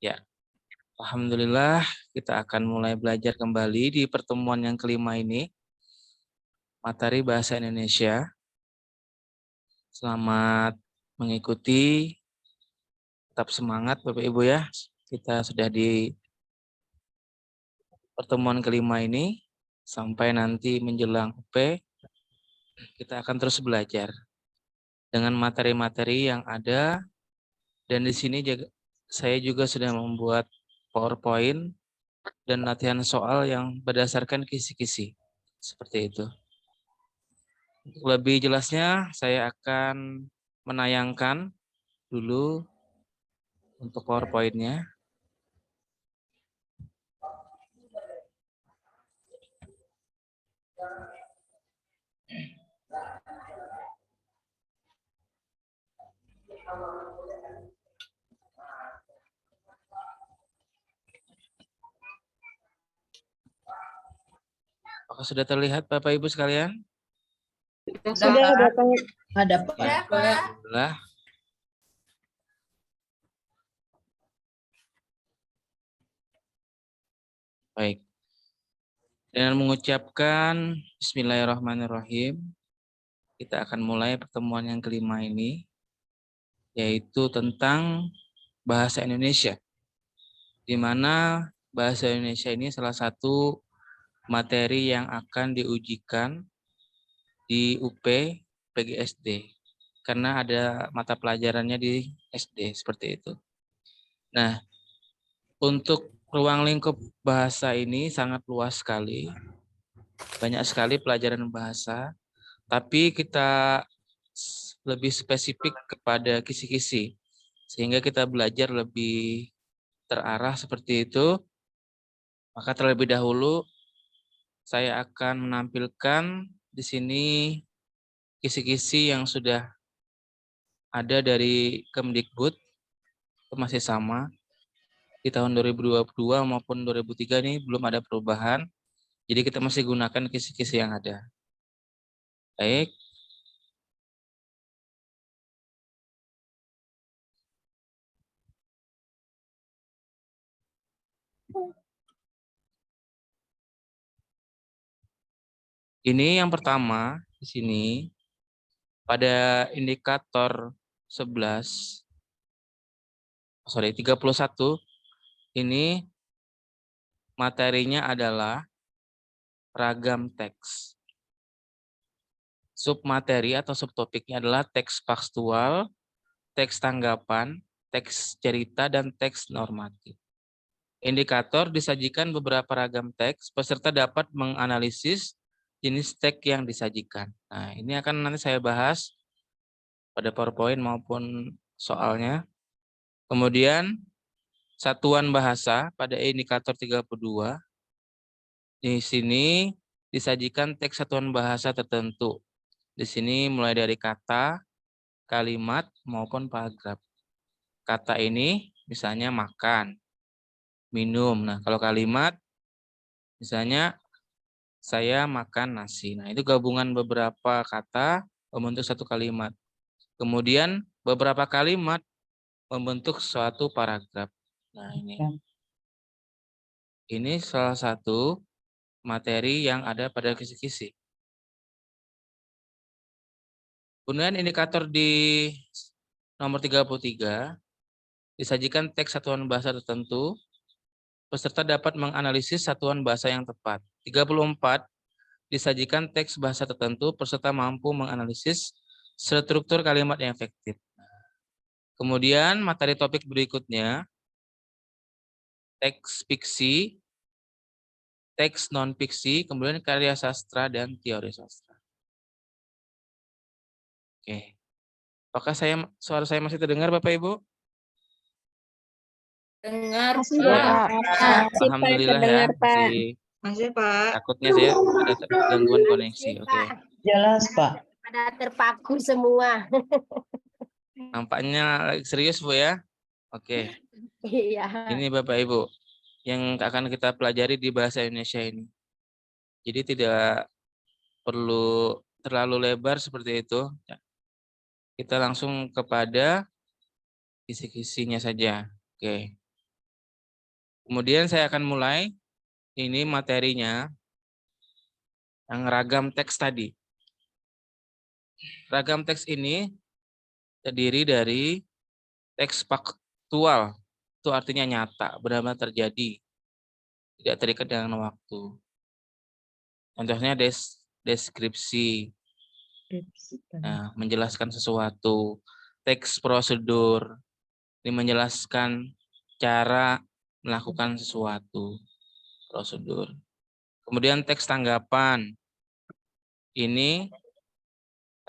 Ya, alhamdulillah kita akan mulai belajar kembali di pertemuan yang kelima ini, materi bahasa Indonesia. Selamat mengikuti, tetap semangat Bapak Ibu ya. Kita sudah di pertemuan kelima ini, sampai nanti menjelang UP, kita akan terus belajar dengan materi-materi yang ada. Dan di sini saya juga sudah membuat PowerPoint dan latihan soal yang berdasarkan kisi-kisi. Seperti itu. Untuk lebih jelasnya, saya akan menayangkan dulu untuk PowerPoint-nya. Apakah sudah terlihat Bapak Ibu sekalian? Sudah ada Pak. Ada Pak. Ya, alhamdulillah. Baik. Dengan mengucapkan Bismillahirrahmanirrahim, kita akan mulai pertemuan yang kelima ini, yaitu tentang bahasa Indonesia. Di mana bahasa Indonesia ini salah satu materi yang akan diujikan di UP PGSD. Karena ada mata pelajarannya di SD, seperti itu. Nah, untuk ruang lingkup bahasa ini sangat luas sekali. Banyak sekali pelajaran bahasa, tapi kita lebih spesifik kepada kisi-kisi. Sehingga kita belajar lebih terarah seperti itu. Maka terlebih dahulu saya akan menampilkan di sini kisi-kisi yang sudah ada dari Kemdikbud, itu masih sama. Di tahun 2022 maupun 2003 ini belum ada perubahan. Jadi kita masih gunakan kisi-kisi yang ada. Baik. Ini yang pertama di sini pada indikator 31 ini materinya adalah ragam teks. Submateri atau subtopiknya adalah teks faktual, teks tanggapan, teks cerita, dan teks normatif. Indikator disajikan beberapa ragam teks, peserta dapat menganalisis jenis teks yang disajikan. Nah, ini akan nanti saya bahas pada PowerPoint maupun soalnya. Kemudian, satuan bahasa pada indikator 32. Di sini disajikan teks satuan bahasa tertentu. Di sini mulai dari kata, kalimat, maupun paragraf. Kata ini misalnya makan, minum. Nah, kalau kalimat misalnya saya makan nasi. Nah, itu gabungan beberapa kata membentuk satu kalimat. Kemudian beberapa kalimat membentuk suatu paragraf. Nah, ini salah satu materi yang ada pada kisi-kisi. Kemudian indikator di nomor 33 disajikan teks satuan bahasa tertentu. Peserta dapat menganalisis satuan bahasa yang tepat. 34 disajikan teks bahasa tertentu, peserta mampu menganalisis struktur kalimat yang efektif. Kemudian materi topik berikutnya, teks fiksi, teks non-fiksi, kemudian karya sastra dan teori sastra. Oke. Apakah suara saya masih terdengar Bapak Ibu? Dengar, Pak. Alhamdulillah ya. Masih Pak. Takutnya saya ada gangguan koneksi. Oke. Jelas Pak. Pada terpaku semua. Nampaknya serius Bu ya. Oke. Iya. Ini Bapak Ibu yang akan kita pelajari di bahasa Indonesia ini. Jadi tidak perlu terlalu lebar seperti itu. Kita langsung kepada kisi-kisinya saja. Oke. Kemudian saya akan mulai ini materinya yang ragam teks tadi. Ragam teks ini terdiri dari teks faktual, itu artinya nyata, benar-benar terjadi, tidak terikat dengan waktu. Contohnya deskripsi, nah, menjelaskan sesuatu. Teks prosedur, ini menjelaskan cara melakukan sesuatu, prosedur. Kemudian teks tanggapan, ini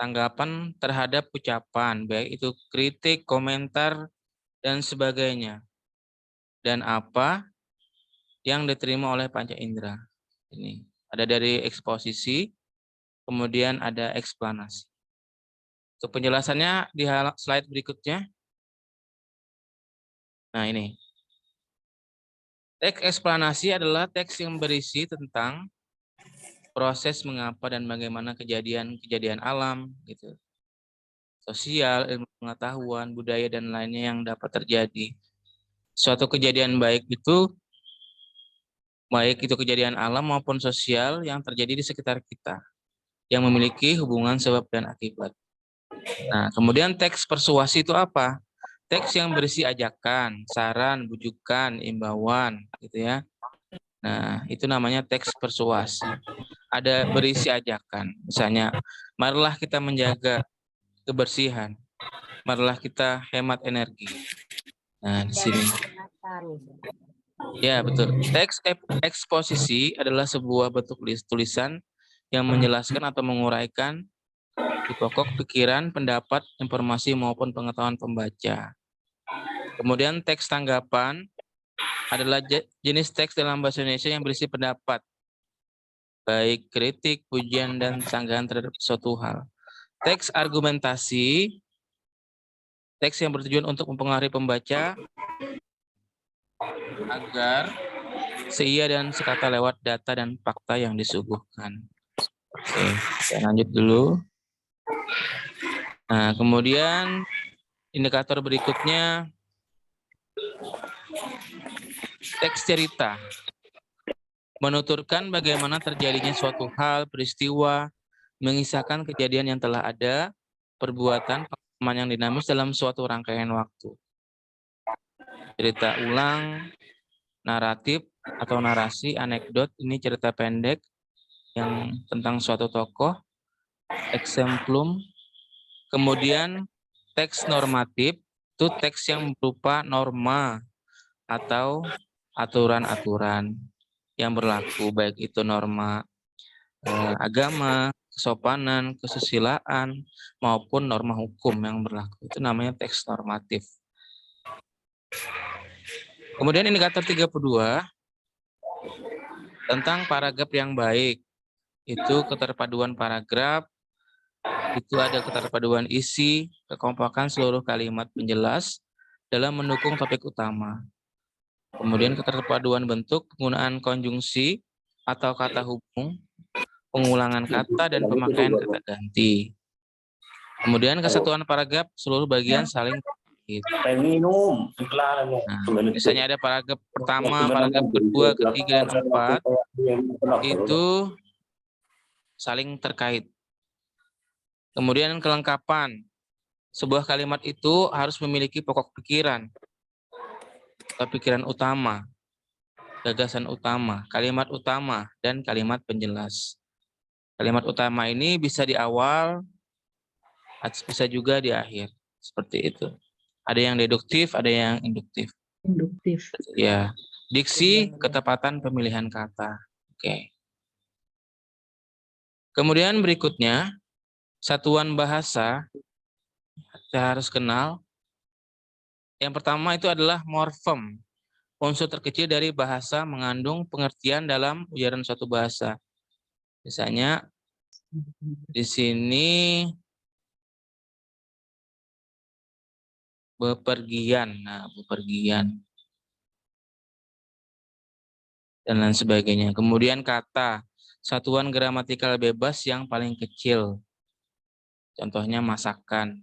tanggapan terhadap ucapan, baik itu kritik, komentar, dan sebagainya. Dan apa yang diterima oleh panca indera. Ini ada dari eksposisi, kemudian ada eksplanasi. Untuk penjelasannya di slide berikutnya. Nah, ini. Teks eksplanasi adalah teks yang berisi tentang proses mengapa dan bagaimana kejadian-kejadian alam, gitu, sosial, ilmu pengetahuan, budaya, dan lainnya yang dapat terjadi. Suatu kejadian baik itu kejadian alam maupun sosial yang terjadi di sekitar kita, yang memiliki hubungan sebab dan akibat. Nah, kemudian teks persuasi itu apa? Teks yang berisi ajakan, saran, bujukan, imbauan, gitu ya. Nah, itu namanya teks persuasi. Ada berisi ajakan, misalnya, marilah kita menjaga kebersihan, marilah kita hemat energi. Nah, di sini. Ya, betul. Teks eksposisi adalah sebuah bentuk tulisan yang menjelaskan atau menguraikan di pokok pikiran, pendapat, informasi maupun pengetahuan pembaca. Kemudian teks tanggapan adalah jenis teks dalam bahasa Indonesia yang berisi pendapat, baik kritik, pujian, dan sanggahan terhadap suatu hal. Teks argumentasi, teks yang bertujuan untuk mempengaruhi pembaca agar seia dan sekata lewat data dan fakta yang disuguhkan. Oke, saya lanjut dulu. Nah, kemudian indikator berikutnya teks cerita. Menuturkan bagaimana terjadinya suatu hal, peristiwa, mengisahkan kejadian yang telah ada, perbuatan, pengalaman yang dinamis dalam suatu rangkaian waktu. Cerita ulang, naratif atau narasi, anekdot, ini cerita pendek yang tentang suatu tokoh, exemplum. Kemudian teks normatif, itu teks yang berupa norma atau aturan-aturan yang berlaku, baik itu norma agama, kesopanan, kesusilaan, maupun norma hukum yang berlaku. Itu namanya teks normatif. Kemudian indikator 32 tentang paragraf yang baik. Itu keterpaduan paragraf, itu ada keterpaduan isi, kekompakan seluruh kalimat penjelas dalam mendukung topik utama. Kemudian keterpaduan bentuk, penggunaan konjungsi atau kata hubung, pengulangan kata, dan pemakaian kata ganti. Kemudian kesatuan paragraf, seluruh bagian saling terkait. Nah, misalnya ada paragraf pertama, paragraf kedua, ketiga, dan keempat, itu saling terkait. Kemudian kelengkapan, sebuah kalimat itu harus memiliki pokok pikiran, atau pikiran utama, gagasan utama, kalimat utama, dan kalimat penjelas. Kalimat utama ini bisa di awal, bisa juga di akhir, seperti itu. Ada yang deduktif, ada yang induktif. Induktif. Ya, diksi, ketepatan pemilihan kata. Oke. Kemudian berikutnya, satuan bahasa, saya harus kenal. Yang pertama itu adalah morfem. Unsur terkecil dari bahasa mengandung pengertian dalam ujaran suatu bahasa. Misalnya, di sini bepergian, nah bepergian, dan lain sebagainya. Kemudian kata, satuan gramatikal bebas yang paling kecil. Contohnya masakan.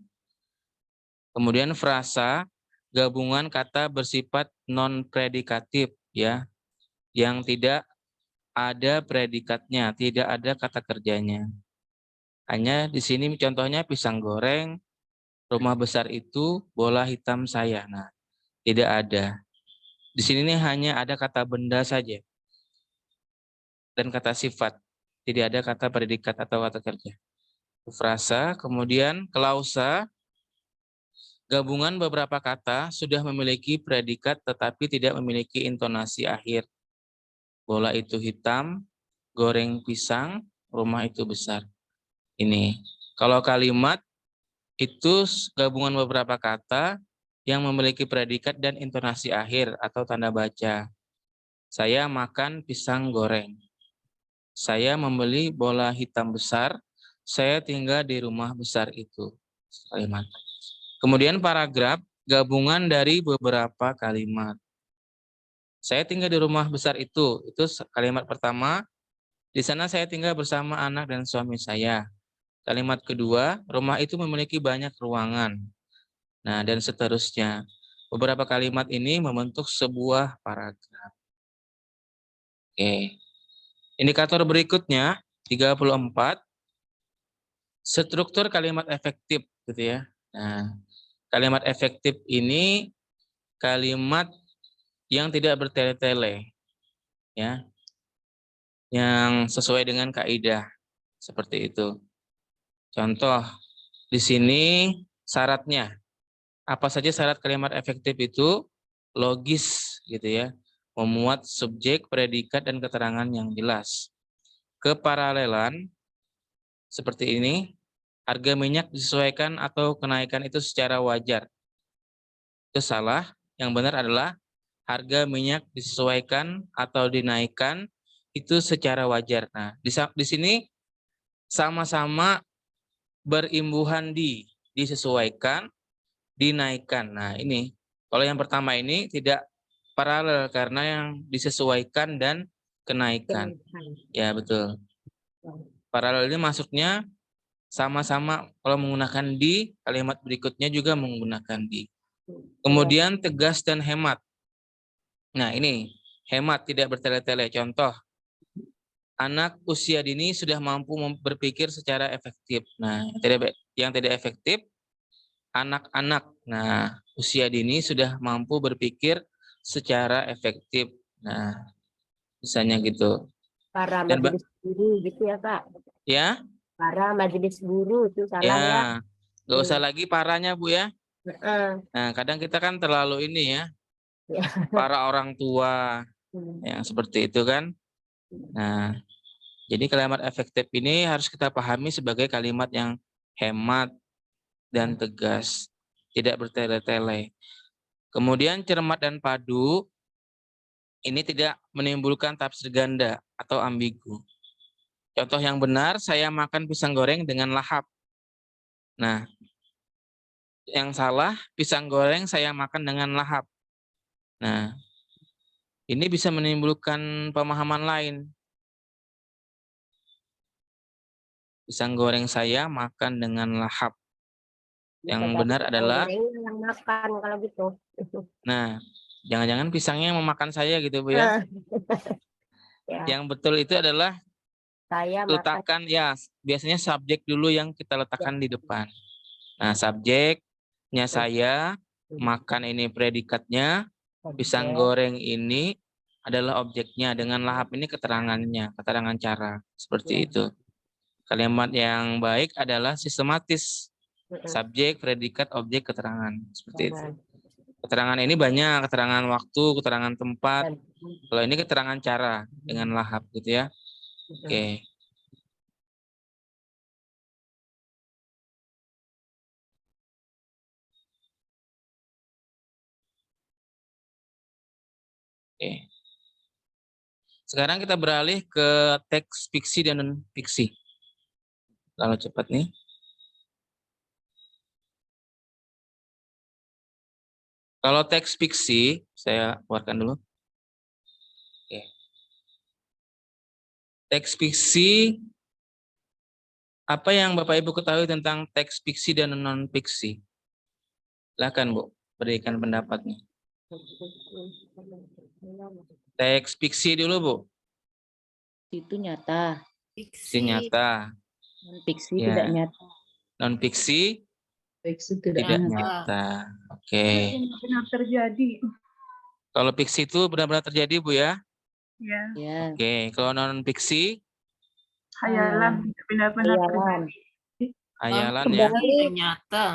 Kemudian frasa, gabungan kata bersifat non-predikatif ya, yang tidak ada predikatnya, tidak ada kata kerjanya. Hanya di sini contohnya pisang goreng, rumah besar itu, bola hitam saya. Nah, tidak ada. Di sini nih hanya ada kata benda saja dan kata sifat. Tidak ada kata predikat atau kata kerja. Frasa, kemudian klausa, gabungan beberapa kata sudah memiliki predikat tetapi tidak memiliki intonasi akhir. Bola itu hitam, goreng pisang, rumah itu besar. Ini. Kalau kalimat itu gabungan beberapa kata yang memiliki predikat dan intonasi akhir atau tanda baca. Saya makan pisang goreng. Saya membeli bola hitam besar. Saya tinggal di rumah besar itu. Kalimat. Kemudian paragraf gabungan dari beberapa kalimat. Saya tinggal di rumah besar itu kalimat pertama. Di sana saya tinggal bersama anak dan suami saya. Kalimat kedua, rumah itu memiliki banyak ruangan. Nah, dan seterusnya. Beberapa kalimat ini membentuk sebuah paragraf. Oke. Indikator berikutnya 34. Struktur kalimat efektif gitu ya. Nah, kalimat efektif ini kalimat yang tidak bertele-tele ya. Yang sesuai dengan kaidah seperti itu. Contoh di sini syaratnya. Apa saja syarat kalimat efektif itu? Logis gitu ya. Memuat subjek, predikat dan keterangan yang jelas. Keparalelan seperti ini. Harga minyak disesuaikan atau kenaikan itu secara wajar. Itu salah. Yang benar adalah harga minyak disesuaikan atau dinaikkan itu secara wajar. Nah, di sini sama-sama berimbuhan disesuaikan, dinaikkan. Nah, ini kalau yang pertama ini tidak paralel karena yang disesuaikan dan kenaikan. Ya, betul. Paralel ini maksudnya sama-sama kalau menggunakan di, kalimat berikutnya juga menggunakan di. Kemudian tegas dan hemat. Nah, ini hemat tidak bertele-tele. Contoh, anak usia dini sudah mampu berpikir secara efektif. Nah, yang tidak efektif, anak-anak. Nah, usia dini sudah mampu berpikir secara efektif. Nah, misalnya gitu. Para Dan majelis guru gitu ya, Kak. ya, Para majelis guru itu salah ya. nggak usah lagi parahnya Bu ya. Heeh. Nah, kadang kita kan terlalu ini ya, Ya. para orang tua yang seperti itu kan. Nah, jadi kalimat efektif ini harus kita pahami sebagai kalimat yang hemat dan tegas, tidak bertele-tele. Kemudian cermat dan padu ini tidak menimbulkan tafsir ganda atau ambigu. Contoh yang benar, saya makan pisang goreng dengan lahap. Nah, yang salah, pisang goreng saya makan dengan lahap. Nah, ini bisa menimbulkan pemahaman lain. Pisang goreng saya makan dengan lahap. Yang benar adalah, yang makan kalau gitu. nah, jangan-jangan pisangnya yang memakan saya gitu Bu ya. Ya, Yang betul itu adalah saya makan. letakkan ya, biasanya subjek dulu yang kita letakkan di depan. Nah, subjeknya saya, makan ini predikatnya, pisang goreng ini adalah objeknya, dengan lahap ini keterangannya, keterangan cara. Seperti itu. Kalimat yang baik adalah sistematis. Subjek, predikat, objek, keterangan. Seperti itu. Keterangan ini banyak, keterangan waktu, keterangan tempat. Kalau ini keterangan cara dengan lahap gitu ya. Oke. Oke. Sekarang kita beralih ke teks fiksi dan non-fiksi. Kalau cepat nih. Kalau teks fiksi, saya keluarkan dulu. Oke. Teks fiksi, apa yang Bapak Ibu ketahui tentang teks fiksi dan non-fiksi? Silakan Bu, berikan pendapatnya. Teks fiksi dulu, Bu. Itu nyata. Fiksi nyata. Non-fiksi Ya. tidak nyata. Non-fiksi Fiksi tidak tidak nyata. nyata. Oke. Benar terjadi. Kalau fiksi itu benar-benar terjadi, Bu ya? Ya, Ya. Oke. Kalau non-fiksi, hayalan benar-benar Hayalan. terjadi. hayalan ya. Nyata.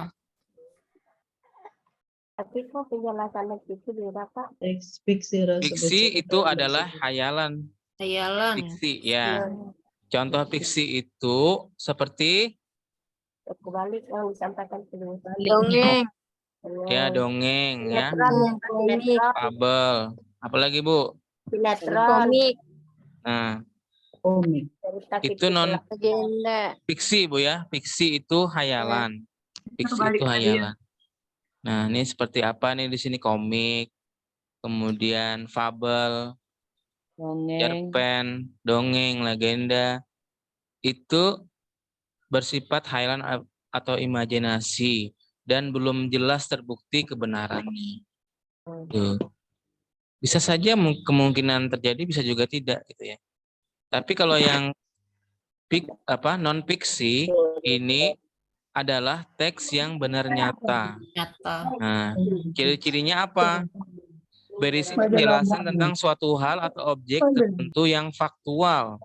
Tapi kok penjelasan itu beda, Kak? Teks fiksi Fiksi itu adalah hayalan. Hayalan. Fiksi, ya. Contoh fiksi itu seperti Kebalik yang disampaikan kedua. Dongeng. ya dongeng ya, Sinetron. fabel. Apalagi, Bu? Sinetron. Nah, komik. Cerita itu non agenda. fiksi, Bu ya. Fiksi itu hayalan. Fiksi Terbalik itu tadi ya. hayalan. Nah, ini seperti apa nih di sini komik, kemudian fabel, Dongeng. cerpen, dongeng, legenda. Itu bersifat hayalan atau imajinasi dan belum jelas terbukti kebenarannya. Tuh. Bisa saja kemungkinan terjadi, bisa juga tidak gitu ya. Tapi kalau yang non fiksi ini adalah teks yang benar nyata. Nyata. Nah, ciri-cirinya apa? Berisi penjelasan tentang suatu hal atau objek tertentu yang faktual,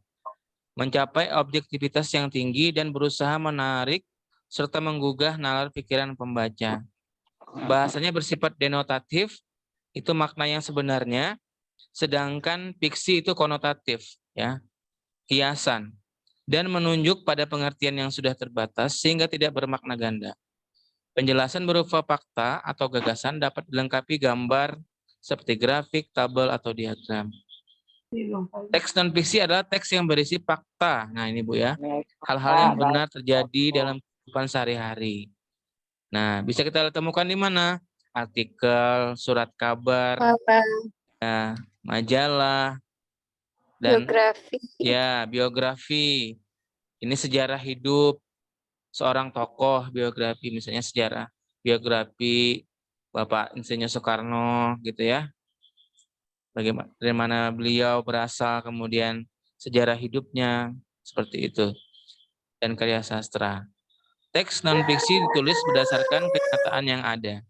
mencapai objektivitas yang tinggi dan berusaha menarik serta menggugah nalar pikiran pembaca. Bahasanya bersifat denotatif, itu makna yang sebenarnya, sedangkan fiksi itu konotatif, ya, kiasan, dan menunjuk pada pengertian yang sudah terbatas sehingga tidak bermakna ganda. Penjelasan berupa fakta atau gagasan dapat dilengkapi gambar seperti grafik, tabel, atau diagram. Teks non-fiksi adalah teks yang berisi fakta. Nah ini, Bu ya, hal-hal yang benar terjadi dalam kehidupan sehari-hari. Nah, bisa kita temukan di mana? Artikel, surat kabar, ya, majalah, dan biografi. Ini sejarah hidup seorang tokoh, biografi, misalnya sejarah biografi Bapak Insinyur Soekarno gitu ya. Bagaimana dari mana beliau berasal, kemudian sejarah hidupnya seperti itu, dan karya sastra. Teks non-fiksi ditulis berdasarkan kenyataan yang ada,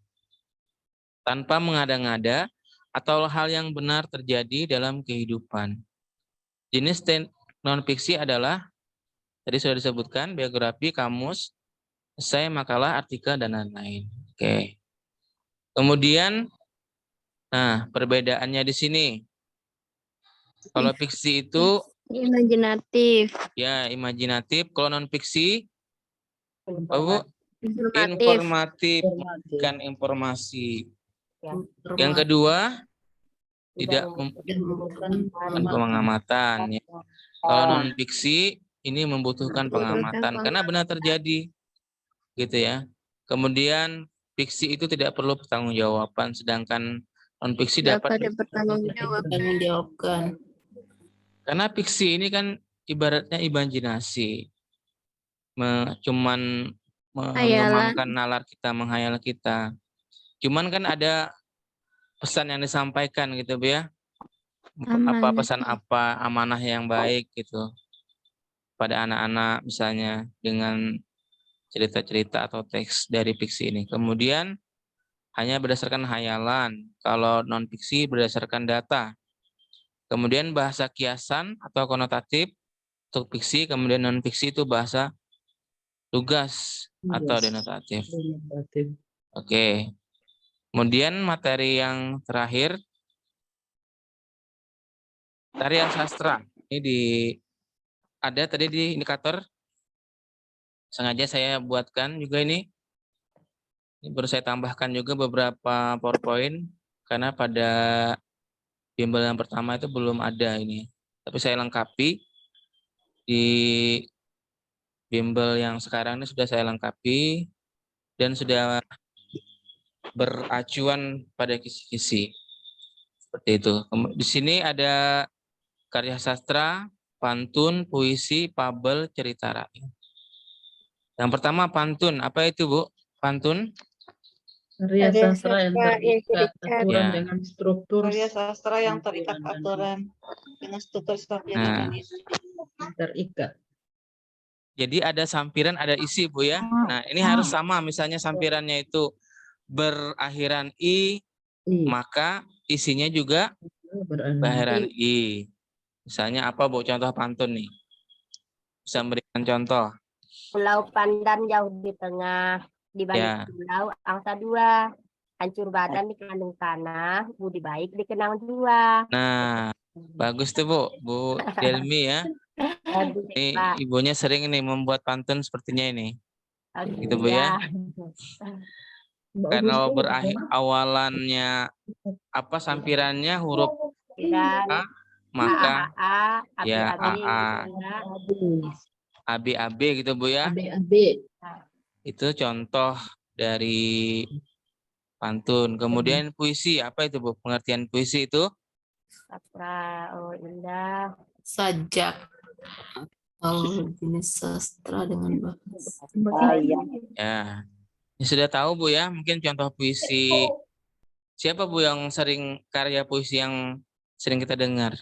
tanpa mengada-ngada atau hal yang benar terjadi dalam kehidupan. Jenis non-fiksi adalah, tadi sudah disebutkan, biografi, kamus, esai, makalah, artikel, dan lain-lain. Oke. Kemudian, nah perbedaannya di sini. Kalau fiksi itu Imajinatif. ya imajinatif, kalau non-fiksi apa, Bu? Informatif. Informatif, bukan informasi. Yang kedua, tidak membutuhkan pengamatan. Ya. Kalau non-fiksi ini membutuhkan pengamatan karena benar terjadi, gitu ya. Kemudian fiksi itu tidak perlu pertanggungjawaban, sedangkan non-fiksi dapat Dipertanggungjawabkan. Karena fiksi ini kan ibaratnya imajinasi, cuman mengembangkan nalar kita, menghayal kita. Cuman kan ada pesan yang disampaikan gitu, Bu ya. Apa pesan apa, amanah yang baik gitu pada anak-anak misalnya dengan cerita-cerita atau teks dari fiksi ini. Kemudian hanya berdasarkan hayalan, kalau non fiksi berdasarkan data. Kemudian bahasa kiasan atau konotatif untuk fiksi, kemudian non fiksi itu bahasa tugas atau denotatif. Oke. Kemudian materi yang terakhir, karya sastra. Ini ada tadi di indikator. Sengaja saya buatkan juga ini. Ini baru saya tambahkan juga beberapa PowerPoint karena pada bimbel yang pertama itu belum ada ini. Tapi saya lengkapi di bimbel yang sekarang ini, sudah saya lengkapi dan sudah beracuan pada kisi-kisi. Seperti itu. Di sini ada karya sastra, pantun, puisi, fabel, cerita rakyat. Yang pertama pantun. Apa itu, Bu? Pantun? Karya Karya sastra yang sastra yang terikat terikat. aturan Ya. dengan struktur Karya sastra yang sampiran terikat dan aturan dengan struktur sampiran Nah, dan isi. terikat. jadi ada sampiran, ada isi, Bu ya. Nah, ini harus sama. Misalnya sampirannya itu berakhiran i, I. maka isinya juga Berani. berakhiran i. Misalnya apa, Bu? Contoh pantun nih. Bisa memberikan contoh. Pulau Pandan jauh di tengah, di Ya. balik pulau angsa dua. Hancur badan dikandung tanah, budi baik dikenang jiwa. Nah, bagus tuh, Bu. Bu Delmi ya. Aduh, Ini Pak. ibunya sering nih membuat pantun sepertinya ini. Aduh, Gitu, Bu ya. Karena Bagus tuh. awalannya apa sampirannya huruf Dan A, maka ya abi, AA, AB gitu, Bu ya. AB. Itu contoh dari pantun. Kemudian puisi, apa itu, Bu? Pengertian puisi itu? sastra, oh indah. Sajak. Atau jenis sastra dengan bahasa. Ya. Ya, sudah tahu, Bu ya. Mungkin contoh puisi. Siapa, Bu, yang sering karya puisi yang sering kita dengar?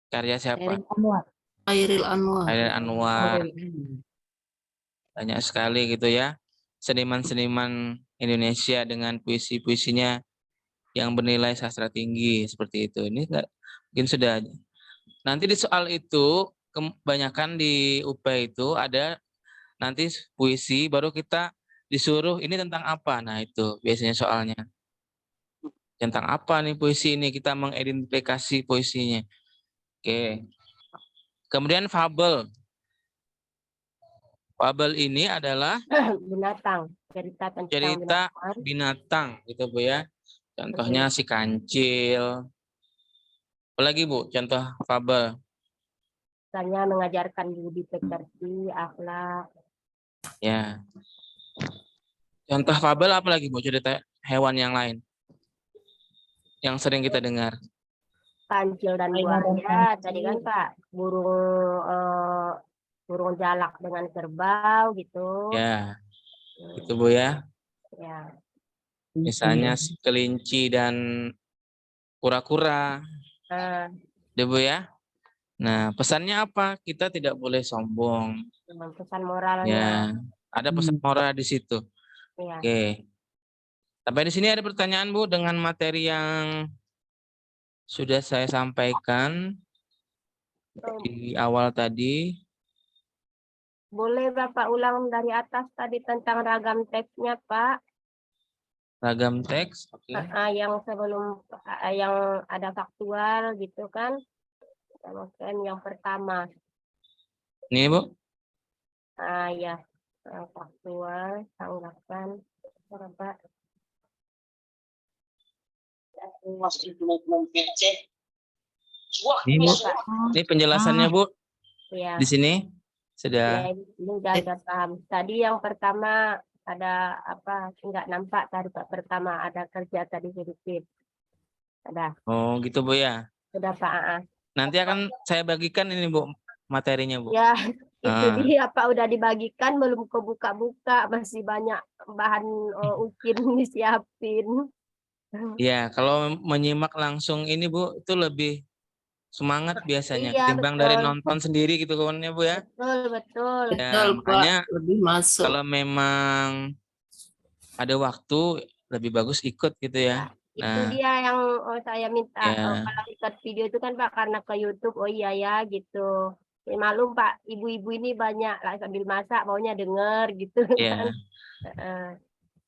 Karya siapa? Khairil Anwar. Khairil Anwar. Banyak sekali gitu ya. Seniman-seniman Indonesia dengan puisi-puisinya yang bernilai sastra tinggi seperti itu. Ini mungkin sudah. Nanti di soal itu kebanyakan di UP itu ada nanti puisi, baru kita disuruh ini tentang apa. Nah itu biasanya soalnya. Tentang apa nih puisi ini, kita mengidentifikasi puisinya. Oke. Kemudian fabel. Fabel ini adalah Binatang, cerita tentang cerita binatang. binatang gitu, Bu ya. Contohnya si kancil. Apalagi, Bu, contoh fabel? Misalnya mengajarkan budi pekerti, akhlak. Ya. Contoh fabel apa lagi, Bu? Cerita hewan yang lain yang sering kita dengar. Kancil dan buaya. Tadi kan Pak, burung jalak dengan kerbau gitu. Ya, itu, Bu ya. Ya. Misalnya si kelinci dan kura-kura. Nah, Itu, Bu ya. Nah, pesannya apa? Kita tidak boleh sombong. pesan moralnya. Ya, ada pesan moral di situ. Ya. Oke. Sampai di sini ada pertanyaan, Bu, dengan materi yang sudah saya sampaikan di awal tadi. Boleh Bapak ulang dari atas tadi tentang ragam teksnya, Pak? Ragam teks. Oke. Yang sebelum yang ada faktual gitu kan? Kemudian yang pertama. Ini, Bu. Ya, yang faktual, tanggapan, Bapak. Ini, Bu. Ini penjelasannya, Bu. Ya. Di sini sudah. Ya, ini udah paham. Tadi yang pertama ada apa? Enggak nampak tadi Pak. Pertama ada kerja tadi sedikit. Ada. Oh, gitu, Bu ya. Sudah Pak. Nanti akan saya bagikan ini, Bu, materinya, Bu. Ya, itu Ah. dia Pak udah dibagikan belum kebuka-buka, masih banyak bahan ukin disiapin. Ya, kalau menyimak langsung ini, Bu, itu lebih semangat biasanya Iya, ketimbang dari betul. nonton sendiri gitu kan ya, Bu ya. Betul. Ya, Betul, makanya Pak. Lebih masuk. kalau memang ada waktu lebih bagus ikut gitu ya. Itu Nah, dia yang saya minta. ya. Kalau ikut video itu kan Pak karena ke YouTube, oh iya ya gitu. Ya, malum Pak, ibu-ibu ini banyak lah sambil masak maunya denger gitu kan. Ya.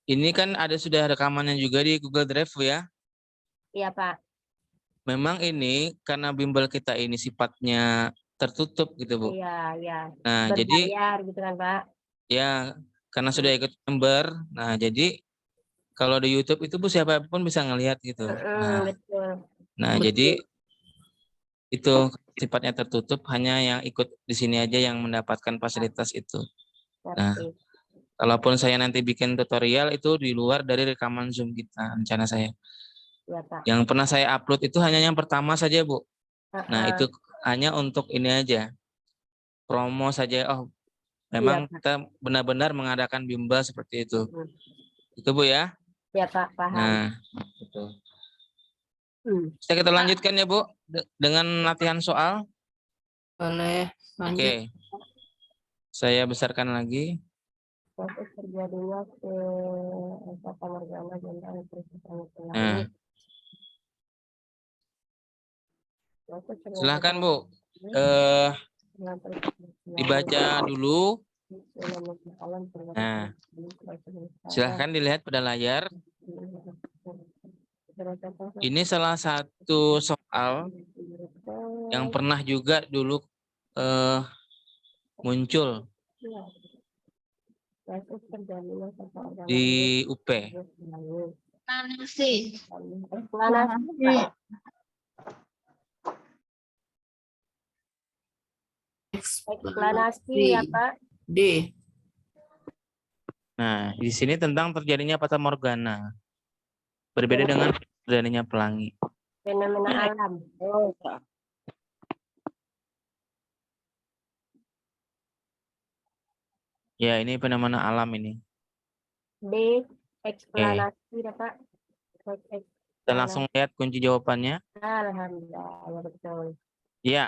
Ini kan ada sudah rekamannya juga di Google Drive, Bu ya. Iya Pak. Memang ini karena bimbel kita ini sifatnya tertutup gitu, Bu. Iya, iya. Nah, jadi Berbayar gitu kan Pak. ya karena sudah ikut member, nah jadi kalau di YouTube itu, Bu, siapapun bisa ngelihat gitu. Betul. Nah, Betul. jadi itu sifatnya tertutup, hanya yang ikut di sini aja yang mendapatkan fasilitas itu. Nah, Ngerti. kalaupun saya nanti bikin tutorial itu di luar dari rekaman Zoom kita, rencana saya. Iya Pak. Yang pernah saya upload itu hanya yang pertama saja, Bu. Nah, Heeh. itu hanya untuk ini aja. Promo saja. Oh, memang Iya, Pak. kita benar-benar mengadakan bimbel seperti itu. Hmm. Itu, Bu ya. Ya Pak, paham. Nah, betul. Bisa Hmm. kita lanjutkan ya Bu dengan latihan soal. Boleh lanjut. Oke. Saya besarkan lagi. Proses terjadinya ke fata morgana dan peristiwa pelangi. Nah, Proses silahkan terjadinya Bu. dengan peristiwa Dibaca dulu. alam Nah, silahkan dilihat pada layar. Ini salah satu soal yang pernah juga dulu muncul proses terjadinya fata morgana di UP. Nanti. eksplanasi. Eksplanasi ya Pak. D. Nah, di sini tentang terjadinya fata morgana. Berbeda dengan terjadinya pelangi. Fenomena alam. Ya, ini fenomena alam ini. D. Eksplanasi ya Pak. Kita langsung lihat kunci jawabannya. Alhamdulillah, ya betul. Ya,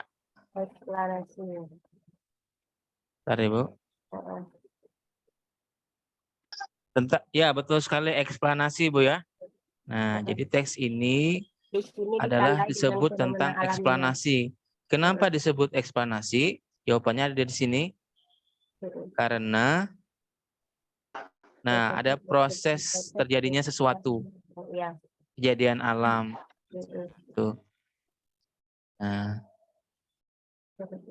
Eksplanasi. bentar ya Bu. Ya, betul sekali eksplanasi Bu ya. Nah, jadi teks ini Di sini adalah ditandai dengan disebut fenomena tentang alamnya. eksplanasi. Kenapa disebut eksplanasi? Jawabannya ada di sini. Karena ada proses terjadinya sesuatu, Ya. kejadian alam. Tuh. Nah,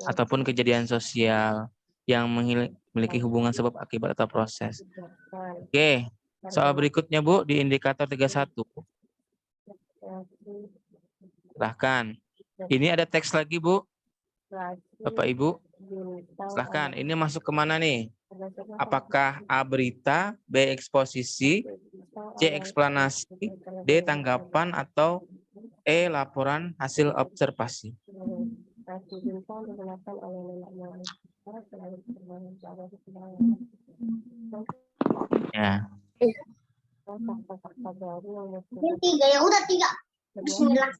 ataupun kejadian sosial yang memiliki hubungan sebab akibat atau proses. Oke, soal berikutnya Bu di indikator 31. Silahkan. Ini ada teks lagi Bu, Bapak Ibu. Silahkan, ini masuk kemana nih? Apakah A berita, B eksposisi, C eksplanasi, D tanggapan, atau E laporan hasil observasi? Ya. Ini 3 ya udah 3. Bismillah.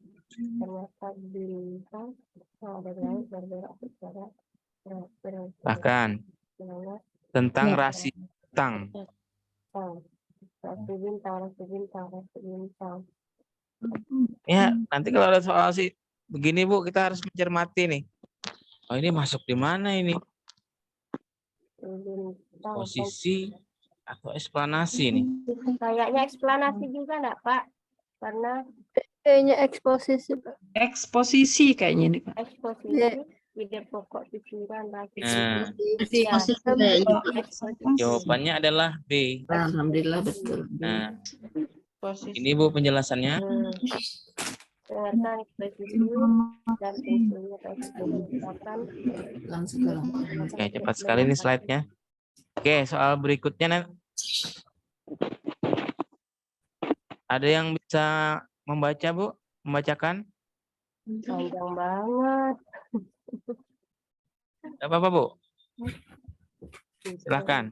Bahkan tentang rasio utang. Ya, nanti kalau ada soal sih begini Bu, kita harus mencermati nih. Oh, ini masuk di mana ini? Posisi atau eksplanasi nih? Kayaknya eksplanasi juga enggak Pak? Karena Kayaknya eksposisi, Pak. Eksposisi kayaknya ini, Pak. eksposisi ide pokok pikiran lagi. Nah, Eksposisi kayaknya. jawabannya adalah B. Alhamdulillah betul. Nah, Posisi. ini Bu penjelasannya. Dengarkan ekspresi dan fungsinya ekspresikan. Langsung ke Oke, cepat sekali nih slide-nya. Oke, soal berikutnya. Ada yang bisa membaca, Bu? Membacakan? Panjang banget. Tidak apa-apa, Bu. Silahkan.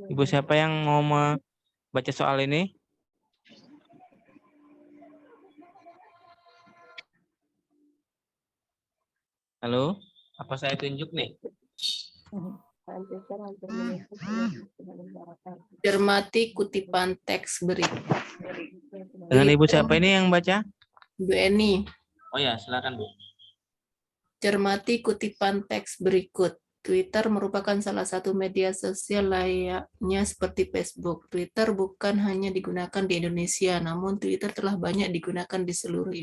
Ibu siapa yang mau membaca soal ini? Halo? Apa saya tunjuk nih? Cermati kutipan teks berikut. Dengan Ibu siapa ini yang baca? Bu Eni. Oh ya, silakan Bu. Cermati kutipan teks berikut. Twitter merupakan salah satu media sosial layaknya seperti Facebook. Twitter bukan hanya digunakan di Indonesia, namun Twitter telah banyak digunakan di seluruh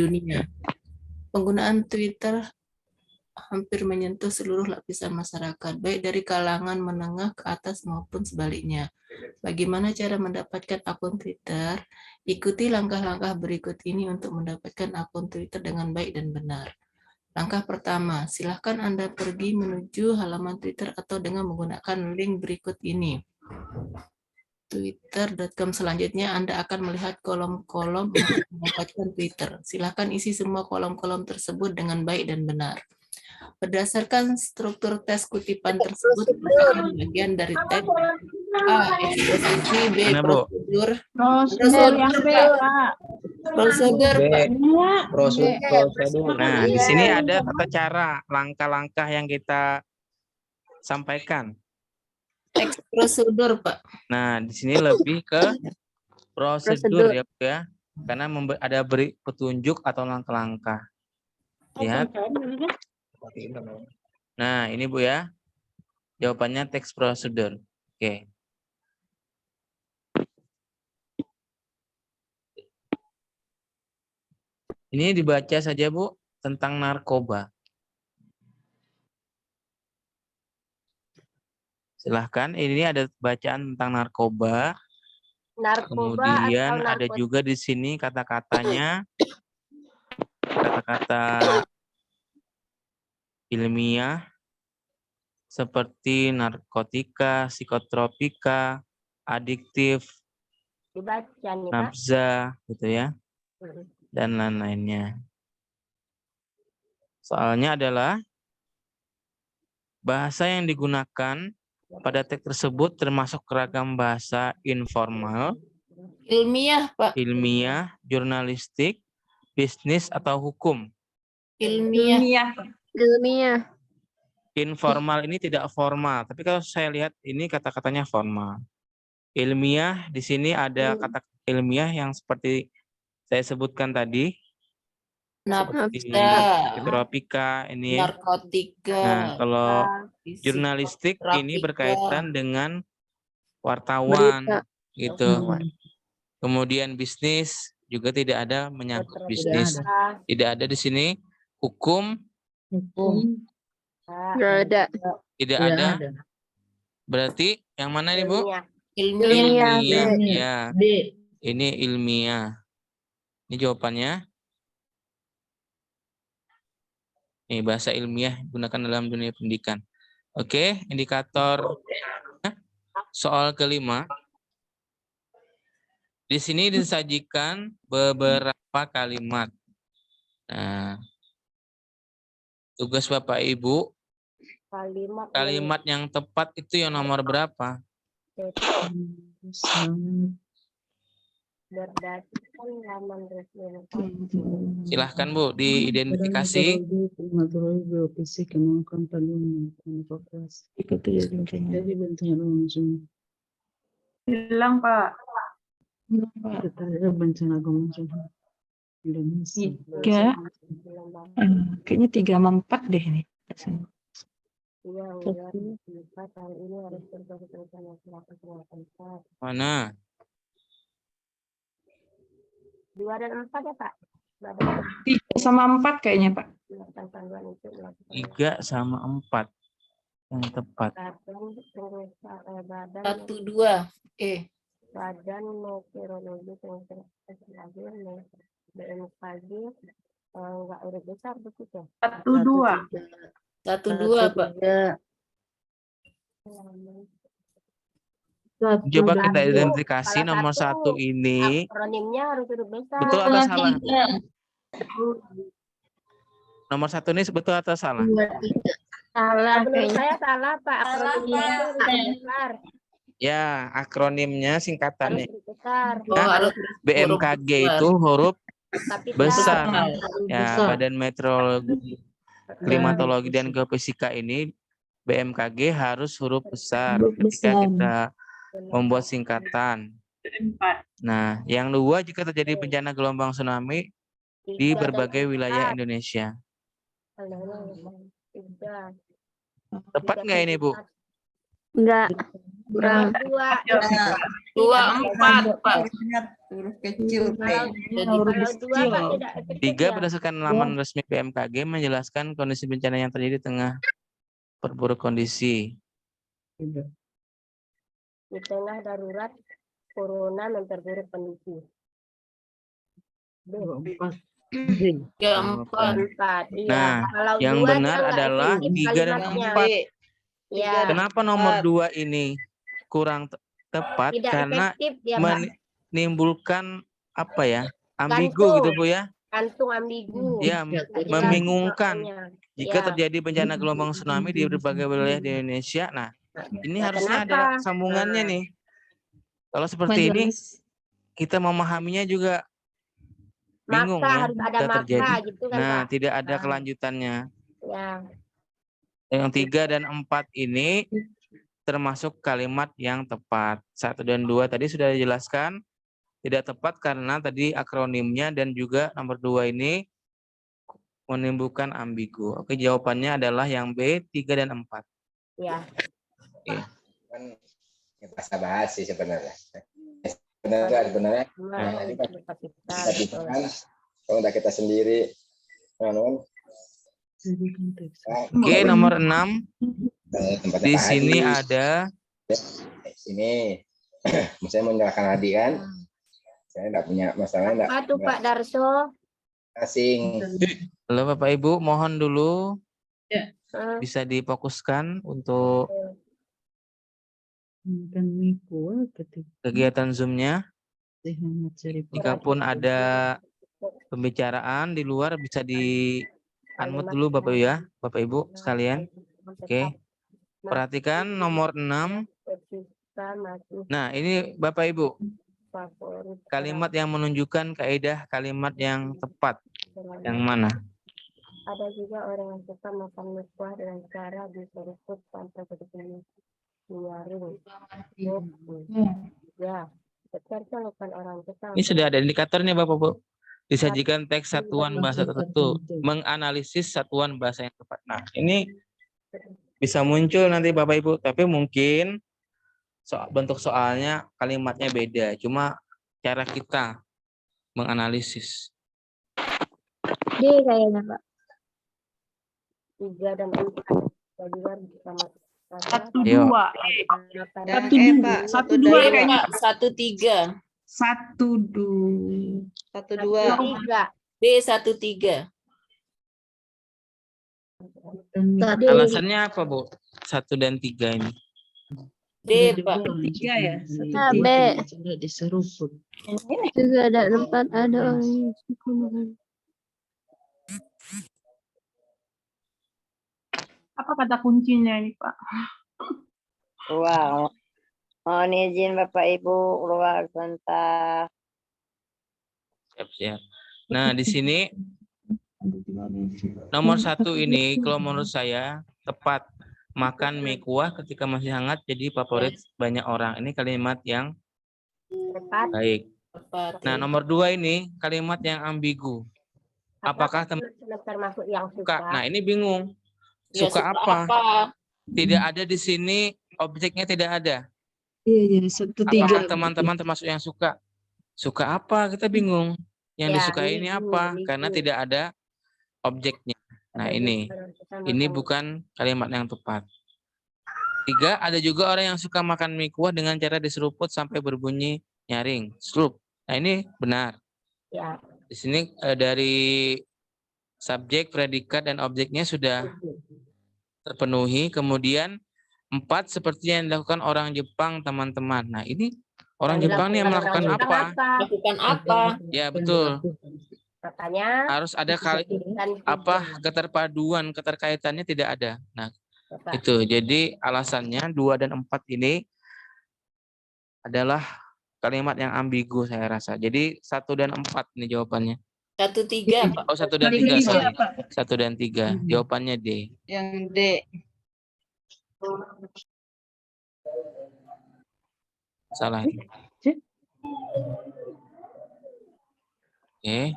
dunia. Penggunaan Twitter hampir menyentuh seluruh lapisan masyarakat, baik dari kalangan menengah ke atas maupun sebaliknya. Bagaimana cara mendapatkan akun Twitter? Ikuti langkah-langkah berikut ini untuk mendapatkan akun Twitter dengan baik dan benar. Langkah pertama, silakan Anda pergi menuju halaman Twitter atau dengan menggunakan link berikut ini. Twitter.com. Selanjutnya Anda akan melihat kolom-kolom untuk mendapatkan Twitter. Silakan isi semua kolom-kolom tersebut dengan baik dan benar. Berdasarkan struktur tes kutipan tersebut merupakan bagian dari tes A. Eksposisi. B. Mana, Bu? Prosedur. Prosedur yang B, Prosedur. Pak. Prosedur, B. Pak. Prosedur. Nah, di sini ada tata cara, langkah-langkah yang kita sampaikan. Teks prosedur, Pak. Nah, di sini lebih ke prosedur Prosedur. ya, Bu ya. Karena ada beri petunjuk atau langkah-langkah. Lihat. Nah, ini Bu ya. Jawabannya teks prosedur. Oke. Ini dibaca saja, Bu, tentang narkoba. Silahkan, ini ada bacaan tentang narkoba. Narkoba Kemudian atau ada narkotika. juga di sini kata-katanya, kata-kata ilmiah seperti narkotika, psikotropika, adiktif, Dibaca nih, Pak. nafza, gitu ya, dan lain-lainnya. Soalnya adalah bahasa yang digunakan pada teks tersebut termasuk ragam bahasa informal, Ilmiah, Pak. ilmiah, jurnalistik, bisnis, atau hukum. Ilmiah. Ilmiah. Ilmiah. Informal ini tidak formal, tapi kalau saya lihat ini kata-katanya formal. Ilmiah, di sini ada kata ilmiah yang seperti saya sebutkan tadi, seperti Nafsa. tropika ini. Narkotika. Nah, kalau Psikotropika. jurnalistik ini berkaitan dengan wartawan, Berita. gitu. Kemudian bisnis juga tidak ada menyangkut bisnis. Tidak ada di sini. Hukum Nggak ada. tidak ada. Berarti yang mana nih, Bu? Ilmiah. Ilmiah. Ya. Ini ilmiah. Ini jawabannya. Ini bahasa ilmiah digunakan dalam dunia pendidikan. Oke, indikator soal kelima. Di sini disajikan beberapa kalimat. Nah, tugas Bapak Ibu, kalimat yang tepat itu yang nomor berapa? Berdasarkan laman resmi. Silahkan Bu, diidentifikasi. Hilang, Pak. Tiga, kayaknya 3 sama 4 deh ini. Tahun ini harus berkomitmen masyarakat empat. Mana? 2 dan 4 ya, Pak? 3 sama 4 kayaknya, Pak. 3 sama 4 yang tepat. Badan 1, 2. Badan Meteorologi BMKG enggak urut besar begitu. 1, 2. 1, 2, Pak. Coba kita Satu. identifikasi Kalau nomor satu, 1 ini. Akronimnya harus urut besar. Betul atau salah? Nomor 1 ini betul atau salah? Salah Menurut kayaknya. saya salah, Pak. Akronimnya itu urut besar. Ya, akronimnya singkatannya. Harus urut besar. Harus BMKG itu huruf Kapital. besar. Ya, Badan Meteorologi, Klimatologi dan Geofisika ini BMKG harus huruf besar ketika kita membuat singkatan. 4. Nah, yang 2 jika terjadi bencana gelombang tsunami di berbagai wilayah Indonesia. Tepat nggak ini, Bu? Enggak. Kurang. 2, 4, Pak. Kecil. Kalau 2, Pak, tidak 3 berdasarkan laman resmi BMKG menjelaskan kondisi bencana yang terjadi di tengah perburuk kondisi. Di tengah darurat corona memperburuk kondisi. 4. Iya. Nah, Kalau yang 2 benar dia nggak adalah efektif 3 dan kalimatnya. 4. Ya, Kenapa nomor 2 ini kurang tepat? tidak Karena efektif dia, Pak. menimbulkan apa ya? Ambigu Gantung. gitu, Bu ya. Kantung ambigu. Ya, Nggak jelas membingungkan. maknanya. Jika Ya. terjadi bencana gelombang tsunami di berbagai wilayah di Indonesia, nah Ini Nah, harusnya ada kenapa? sambungannya Nah. nih. Kalau seperti ini Majelis. kita memahaminya juga bingung Maka ya harus ada jika maka terjadi. gitu kan, Nah, Pak? tidak ada Nah. kelanjutannya. Ya. Yang 3 dan 4 ini termasuk kalimat yang tepat. 1 dan 2 tadi sudah dijelaskan tidak tepat karena tadi akronimnya dan juga nomor 2 ini menimbulkan ambigu. Oke, jawabannya adalah yang B, 3 dan 4. Ya. Kan bahasa basi sebenarnya. Sebenarnya Nah, tadi kan kita kita kan kalau udah kita sendiri Oke, nomor 6 tempatnya di Pak sini Hadi. ada Sini saya menyerahkan Hadi kan. Saya enggak punya masalah enggak. apa tuh Pak Darso? Asing. Halo Bapak Ibu, mohon dulu Eh, bisa difokuskan untuk kegiatan Zoom-nya. Jikapun ada pembicaraan di luar bisa di unmute dulu Bapak Ibu ya, Bapak Ibu sekalian. Oke. Perhatikan nomor 6. Nah, ini Bapak Ibu, kalimat yang menunjukkan kaidah kalimat yang tepat. Yang mana? Ada juga orang yang suka makan mie kuah dengan cara diseruput sampai begitu nyaring. Ya, ternyata bukan orang suka. Ini sudah ada indikatornya Bapak Ibu. Disajikan teks satuan bahasa tertentu, menganalisis satuan bahasa yang tepat. Nah, ini bisa muncul nanti Bapak Ibu, tapi mungkin bentuk soalnya kalimatnya beda, cuma cara kita menganalisis. D kayaknya, Pak. 3 dan 4. Jadi bersama 1, Ayo. 2. Pak. 1, 2 kayaknya. 1, 3. 1, 2. 1, 2. 3. B, 1, 3. Tadi Alasannya apa Bu? 1 dan 3 ini. D, Pak. 3 ya. B. Juga ada 4, ada orang yang suka makan. Apa kata kuncinya ini, Pak? Wow. Mohon izin Bapak Ibu keluar sebentar. Siap-siap. Nah, di sini nomor 1 ini kalau menurut saya tepat. Makan mie kuah ketika masih hangat jadi favorit banyak orang. Ini kalimat yang Tepat. baik. Tepat. Nah, nomor 2 ini kalimat yang ambigu. Apakah termasuk yang suka? suka? Nah, ini bingung. Ya, Suka apa? Tidak ada di sini, objeknya tidak ada. Iya, 1, 3. Apakah teman-teman termasuk yang suka? Suka apa? Kita bingung. Yang Ya, disukai ini ambigu, apa? ambigu. Karena tidak ada objeknya. Nah, ini bukan kalimat yang tepat. 3, ada juga orang yang suka makan mie kuah dengan cara diseruput sampai berbunyi nyaring, slup. Nah, ini benar. Ya. Di sini dari subjek, predikat, dan objeknya sudah terpenuhi. Kemudian 4 seperti yang dilakukan orang Jepang, teman-teman. Nah, ini orang Yang Jepang nih yang dilakukan melakukan orang Jepang apa? Lakukan apa? Ya, betul. Makanya Harus ada keterpaduan, keterkaitannya tidak ada. Nah, itu. Jadi alasannya 2 dan 4 ini adalah kalimat yang ambigu saya rasa. Jadi 1 dan 4 ini jawabannya. 1, 3, Pak. Oh, 1 dan 3, sorry. 1 dan 3. Jawabannya D. Yang D. Salah. Oke.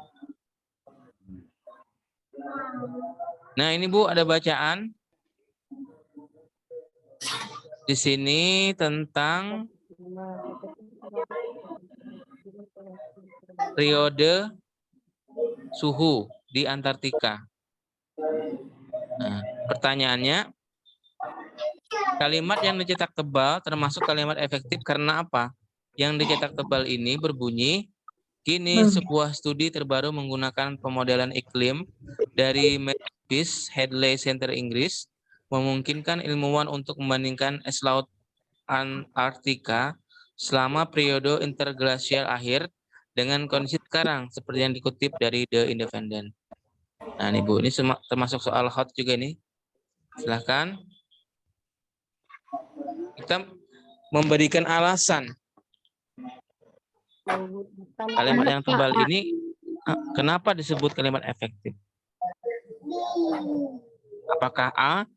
Nah, ini Bu ada bacaan di sini tentang periode suhu di Antartika. Nah, pertanyaannya, kalimat yang dicetak tebal termasuk kalimat efektif karena apa? Yang dicetak tebal ini berbunyi, kini sebuah studi terbaru menggunakan pemodelan iklim dari Memphis Hadley Center Inggris memungkinkan ilmuwan untuk membandingkan es laut Antartika selama periode interglasial akhir dengan kondisi sekarang seperti yang dikutip dari The Independent. Nah, nih Bu, ini termasuk soal hot juga nih. Silahkan. Kita memberikan alasan. Kalimat yang tebal ini kenapa disebut kalimat efektif? Apakah A,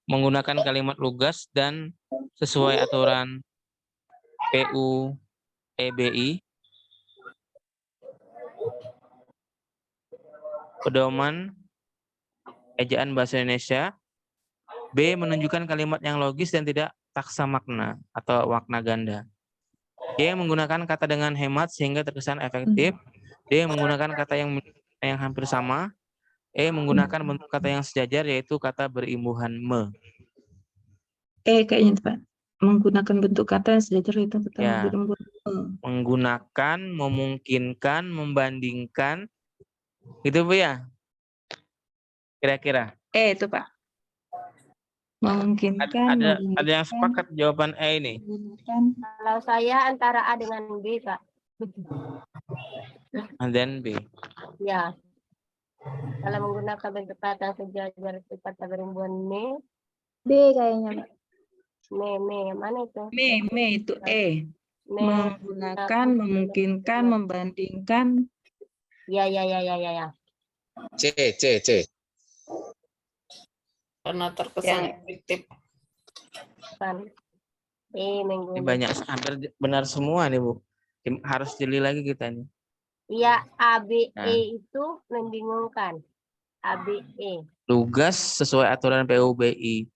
menggunakan kalimat lugas dan sesuai aturan PU EBI, pedoman ejaan bahasa Indonesia. B, menunjukkan kalimat yang logis dan tidak taksa makna atau makna ganda. D, menggunakan kata dengan hemat sehingga terkesan efektif. D, menggunakan kata yang hampir sama. E, menggunakan bentuk kata yang sejajar yaitu kata berimbuhan me. Kayaknya Pak. Menggunakan bentuk kata yang sejajar itu kata Ya. berembun. Menggunakan, memungkinkan, membandingkan. Gitu Bu ya? Kira-kira. Itu Pak. Memungkinkan. Ada yang sepakat jawaban E ini? Kalau saya antara A dengan B, Pak. Dan B. Ya. Kalau menggunakan bentuk kata yang sejajar itu kata berhubungan me, B kayaknya, Pak. me, mana itu? Me itu E. Me, Menggunakan, memungkinkan, membandingkan. ya. C. Karena terkesan efektif. Kan. Ini Menggunakan. banyak, hampir benar semua nih Bu. Harus jeli lagi kita nih. Iya, ABE Nah. itu membingungkan. ABE. Lugas sesuai aturan PUBI.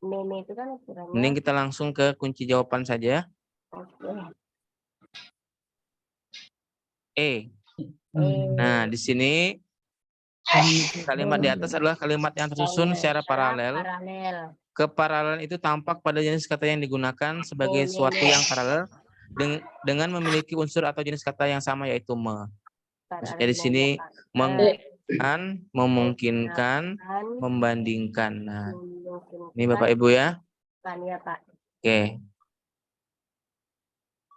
Meme itu kan aturannya. Mending kita langsung ke kunci jawaban saja. Oke. E. Nah, di sini kalimat di atas adalah kalimat yang tersusun secara paralel. Keparalelan itu tampak pada jenis kata yang digunakan sebagai suatu yang paralel dengan memiliki unsur atau jenis kata yang sama yaitu me. Maksudnya di sini memungkinkan, membandingkan. Nah, ini Bapak Ibu ya. Ya, Pak. Oke.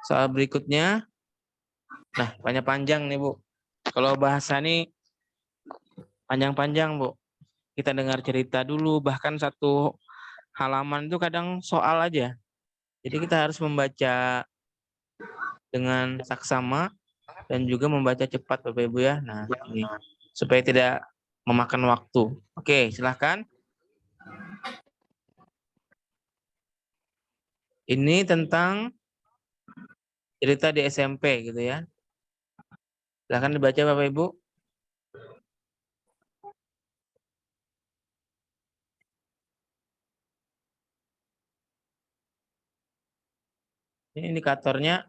Soal berikutnya. Nah, panjang nih Bu. Kalau bahasa ini panjang-panjang Bu. Kita dengar cerita dulu, bahkan satu halaman itu kadang soal aja. Jadi kita harus membaca dengan saksama dan juga membaca cepat Bapak Ibu ya. Nah, ini supaya tidak memakan waktu. Oke, silahkan. Ini tentang cerita di SMP gitu ya. Silahkan dibaca Bapak Ibu. Ini indikatornya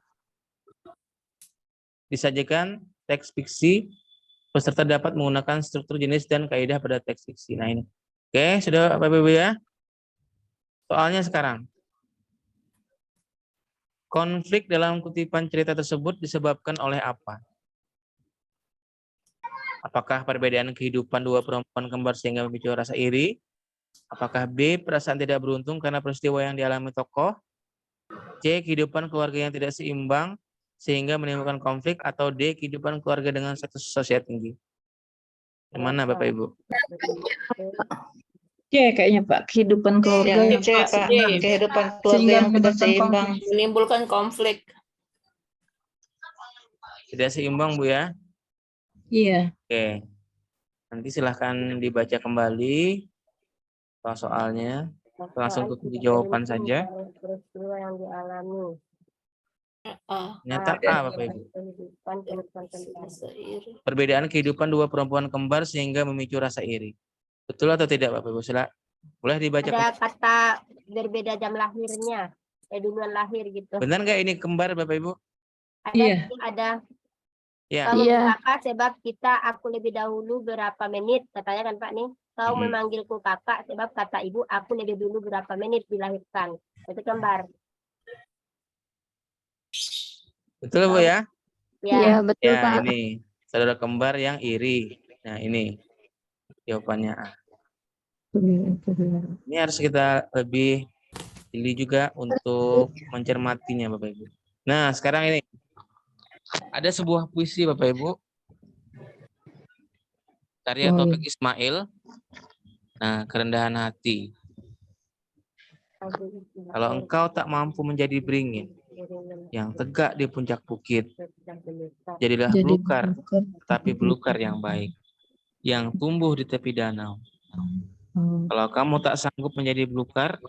disajikan teks fiksi, peserta dapat menggunakan struktur jenis dan kaidah pada teks fiksi. Nah ini. Oke, sudah Bapak Ibu ya. Soalnya sekarang. Konflik dalam kutipan cerita tersebut disebabkan oleh apa? Apakah perbedaan kehidupan dua perempuan kembar sehingga memicu rasa iri? Apakah B, perasaan tidak beruntung karena peristiwa yang dialami tokoh? C, kehidupan keluarga yang tidak seimbang sehingga menimbulkan konflik, atau D, kehidupan keluarga dengan status sosial tinggi. Yang mana Bapak Ibu? C kayaknya Pak. Kehidupan keluarga yang C, Pak. Kehidupan keluarga Sehingga yang tidak menimbulkan seimbang. konflik. Menimbulkan konflik. Tidak seimbang Bu ya? Iya. Oke. Nanti silahkan dibaca kembali soalnya. Langsung ke jawaban saja. Peristiwa yang dialami. Ternyata A Bapak Ibu. Perbedaan kehidupan dua perempuan kembar sehingga memicu rasa iri. Betul atau tidak Bapak Ibu? Boleh dibaca. Ada kata berbeda jam lahirnya. Duluan lahir gitu. Benar nggak ini kembar Bapak Ibu? Iya. Ada. Ya. Kau Iya. kakak sebab aku lebih dahulu berapa menit, katanya kan Pak nih. Kau memanggilku kakak sebab kata ibu aku lebih dulu berapa menit dilahirkan. Itu kembar. Betul Bu ya? Iya, betul, Ya Pak. ini saudara kembar yang iri. Nah ini jawabannya A. Ini harus kita lebih jeli juga untuk mencermatinya Bapak Ibu. Nah sekarang ini ada sebuah puisi Bapak Ibu. Karya Taufik Ismail. Nah, kerendahan hati. Kalau engkau tak mampu menjadi beringin yang tegak di puncak bukit, jadilah belukar, tapi belukar yang baik, yang tumbuh di tepi danau. Kalau kamu tak sanggup menjadi belukar,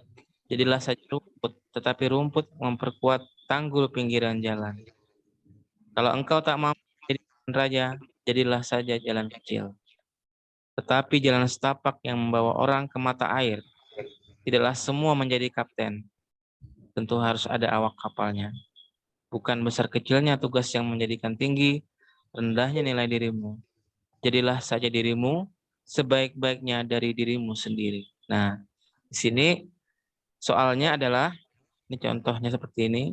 jadilah saja rumput, tetapi rumput memperkuat tanggul pinggiran jalan. Kalau engkau tak mampu menjadi raja, jadilah saja jalan kecil. Tetapi jalan setapak yang membawa orang ke mata air, tidaklah semua menjadi kapten. Tentu harus ada awak kapalnya. Bukan besar kecilnya tugas yang menjadikan tinggi, rendahnya nilai dirimu. Jadilah saja dirimu sebaik-baiknya dari dirimu sendiri. Nah, di sini soalnya adalah, ini contohnya seperti ini.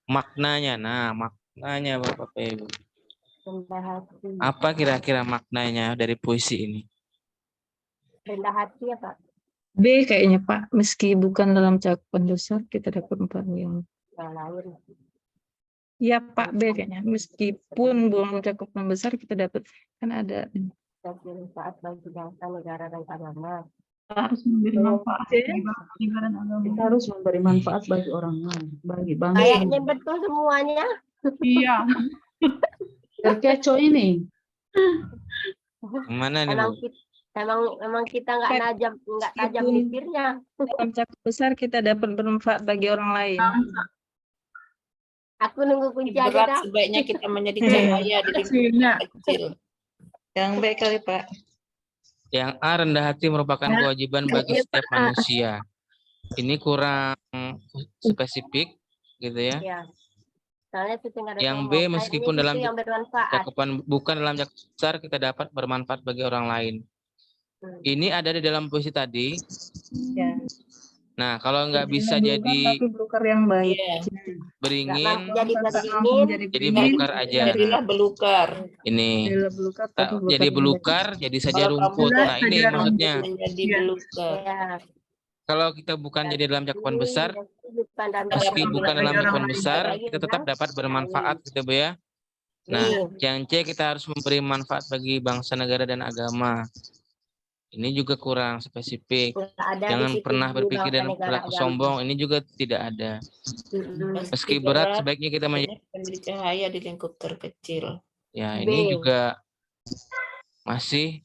Maknanya, nah maknanya Bapak Ibu. Rendah hati. Apa kira-kira maknanya dari puisi ini? Rendah hati ya Pak. B kayaknya Pak. Meski bukan dalam cakupan besar, kita dapat yang Yang lain. ya Pak, B kayaknya. Meskipun belum cakupan besar, kita dapat kan ada. Bermanfaat bagi bangsa, negara, dan agama. Harus memberi manfaat Oke. bagi bangsa, negara, dan agama. Kita harus memberi manfaat bagi orang lain, bagi bangsa. Kayaknya betul semuanya. Iya. Terkecoh ini. Mana nih, Emang Bu? emang kita nggak tajam Meskipun- mikirnya. Dalam cakupan besar, kita dapat bermanfaat bagi orang lain. Aku nunggu kunci aja Berat dah. sebaiknya kita menjadi cahaya di lingkungan kecil. Yang B kali Pak. Yang A, rendah hati merupakan kewajiban bagi setiap manusia. Ini kurang spesifik, gitu ya. Ya. Soalnya itu tinggal Yang B, ngomong. meskipun Ini dalam itu yang bermanfaat. cakupan bukan dalam cakupan besar, kita dapat bermanfaat bagi orang lain. Ini ada di dalam puisi tadi. Ya. Nah, kalau nggak bisa Bukan, jadi tapi belukar yang baik. Iya. beringin, Jadi Tak beringin. mampu menjadi jadi beringin, belukar aja. Jadilah belukar. Ini jadilah belukar, tak tapi jadi yang baik. belukar, jadi saja Kalau kamu rumput. tak Nah, ini saja maksudnya. menjadi Iya. belukar. Ya. Kalau kita bukan jadi dalam cakupan besar, Bukan dalam meski Dapat bukan dalam bagi orang cakupan lain. besar, kita tetap dapat bermanfaat, gitu Bu ya. Nah, yang C, kita harus memberi manfaat bagi bangsa, negara, dan agama. Ini juga kurang spesifik. Jangan pernah berpikir dan berlaku sombong. Ini juga tidak ada. Meski berat, sebaiknya kita Sebaiknya kita menjadi cahaya di lingkup terkecil. Ya, ini B. juga masih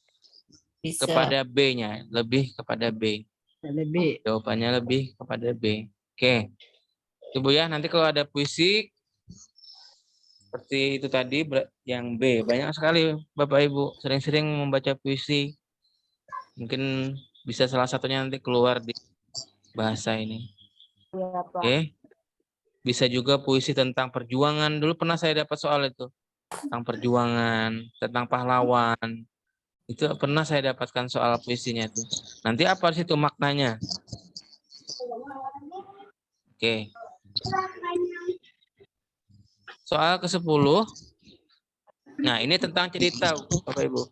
Bisa. kepada B-nya, lebih kepada B. Lebih. Jawabannya lebih kepada B. Oke. Itu Bu ya, nanti kalau ada puisi seperti itu tadi yang B, banyak sekali Bapak Ibu sering-sering membaca puisi. Mungkin bisa salah satunya nanti keluar di bahasa ini. Oke. Bisa juga puisi tentang perjuangan. Dulu pernah saya dapat soal itu. Tentang perjuangan, tentang pahlawan. Itu pernah saya dapatkan soal puisinya itu. Nanti apa sih itu maknanya? Oke. Soal ke-10. Nah, ini tentang cerita, Bapak Ibu.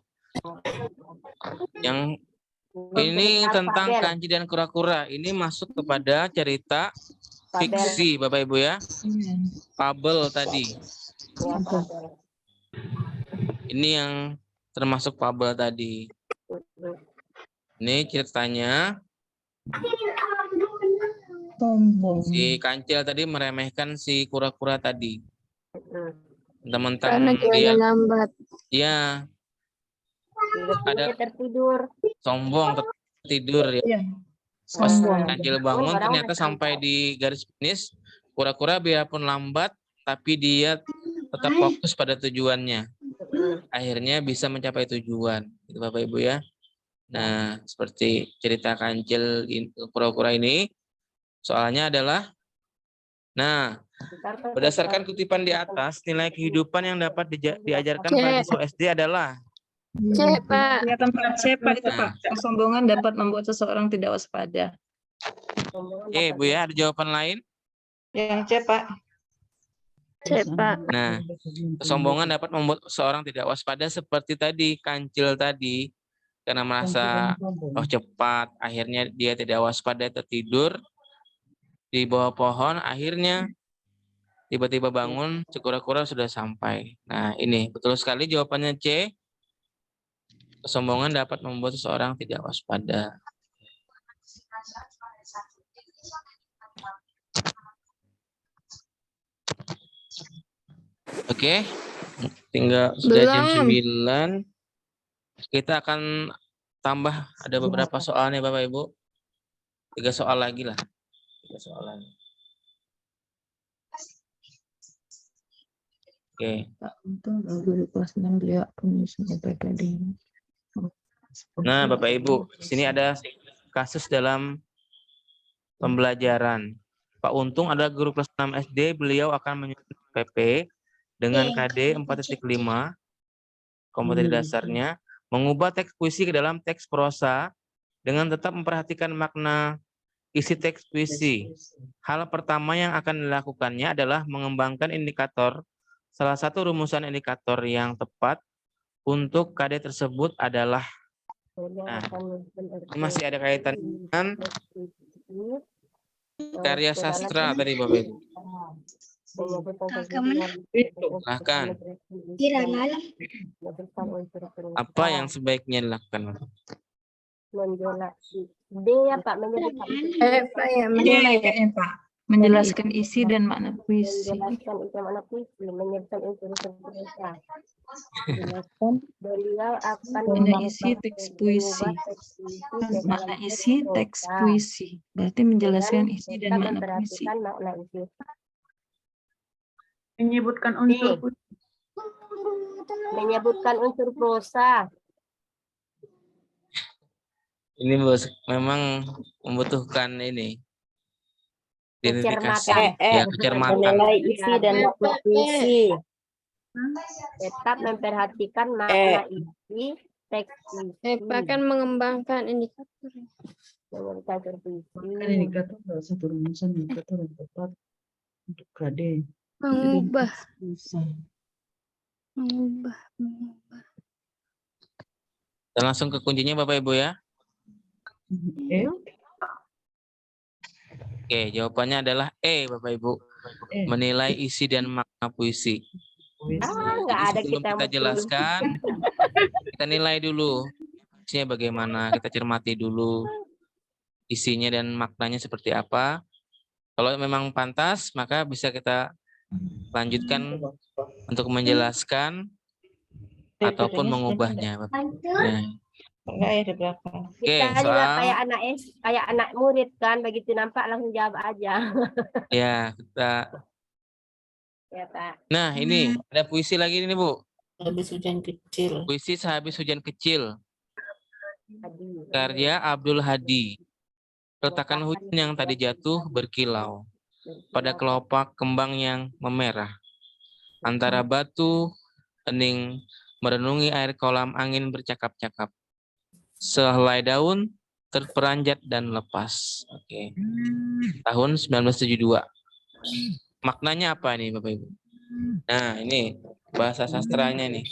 Yang ini tentang kanji dan kura-kura. Ini masuk kepada cerita fiksi, Bapak Ibu ya. Fabel tadi. Ini yang termasuk fabel tadi. Ini ceritanya. Si kancil tadi meremehkan si kura-kura tadi. Teman-teman Karena dia lambat. ya ada tertidur. sombong tidur ya. Pas kancil bangun ternyata sampai di garis finish, kura-kura biarpun lambat tapi dia tetap fokus pada tujuannya. Akhirnya bisa mencapai tujuan. Itu Bapak Ibu ya. Nah, seperti cerita kancil kura-kura ini, soalnya adalah, nah, berdasarkan kutipan di atas, nilai kehidupan yang dapat diajarkan pada siswa SD adalah Cek, Pak. Kelihatan Pak, C Pak itu Pak. Kesombongan dapat membuat seseorang tidak waspada. Oke, Bu ya, ada jawaban lain? Yang C Pak. Cek, Pak. Nah, kesombongan dapat membuat seseorang tidak waspada seperti tadi, kancil tadi. Karena merasa cepat, akhirnya dia tidak waspada, tertidur di bawah pohon, akhirnya tiba-tiba bangun, kura-kura sudah sampai. Nah, ini betul sekali jawabannya C. Kesombongan dapat membuat seseorang tidak waspada. Oke, tinggal sudah jam Belum. 9. Kita akan tambah ada beberapa soal nih Bapak Ibu. 3 soal lagi lah. 3 soal lagi. Oke. Untung guru kelas 6 beliau penyusun PPD. Nah, Bapak Ibu, di sini ada kasus dalam pembelajaran. Pak Untung adalah guru kelas 6 SD, beliau akan menyusun PP dengan KD 4.5, kompetensi dasarnya, mengubah teks puisi ke dalam teks prosa dengan tetap memperhatikan makna isi teks puisi. Hal pertama yang akan dilakukannya adalah mengembangkan indikator. Salah satu rumusan indikator yang tepat untuk KD tersebut adalah, nah, ini masih ada kaitan dengan karya sastra tadi Bapak Ibu. Silahkan. Apa yang sebaiknya dilakukan? D ya Pak, Pak ya, Iya, kayaknya, Pak. Menjelaskan isi dan makna puisi. menjelaskan itu mana puisi, menyiapkan unsur-unsur prosa. Beliau akan Makna isi teks puisi. Makna isi teks puisi. Berarti menjelaskan isi dan makna puisi. memperhatikan makna isi. Menyebutkan unsur Menyebutkan unsur prosa. Ini memang membutuhkan ini identifikasi, ya, kecermatan. Menilai isi dan makna puisi. Tetap memperhatikan makna isi teks puisi. Pak kan mengembangkan indikator. Indikator puisi. Kan indikator salah satu rumusan indikator yang tepat untuk KD. Mengubah. Susah. Mengubah. Dan langsung ke kuncinya Bapak Ibu ya. Oke, jawabannya adalah E Bapak Ibu. Menilai isi dan makna puisi. Nggak ada Sebelum kita betul. jelaskan, kita nilai dulu isinya bagaimana, kita cermati dulu isinya dan maknanya seperti apa. Kalau memang pantas, maka bisa kita lanjutkan untuk menjelaskan ataupun mengubahnya. Ya. Oke, Kita juga kayak soal kayak anak murid kan, begitu nampak langsung jawab aja. ya kita. Ya Pak. Nah ini ada puisi lagi nih Bu. Habis hujan kecil. Puisi Sehabis Hujan Kecil. Karya Abdul Hadi. Retakan hujan yang tadi jatuh berkilau pada kelopak kembang yang memerah. Antara batu hening merenungi air kolam angin bercakap-cakap. Sehelai daun terperanjat dan lepas. Oke. Tahun 1972. Maknanya apa nih Bapak Ibu? Nah, ini bahasa sastranya nih.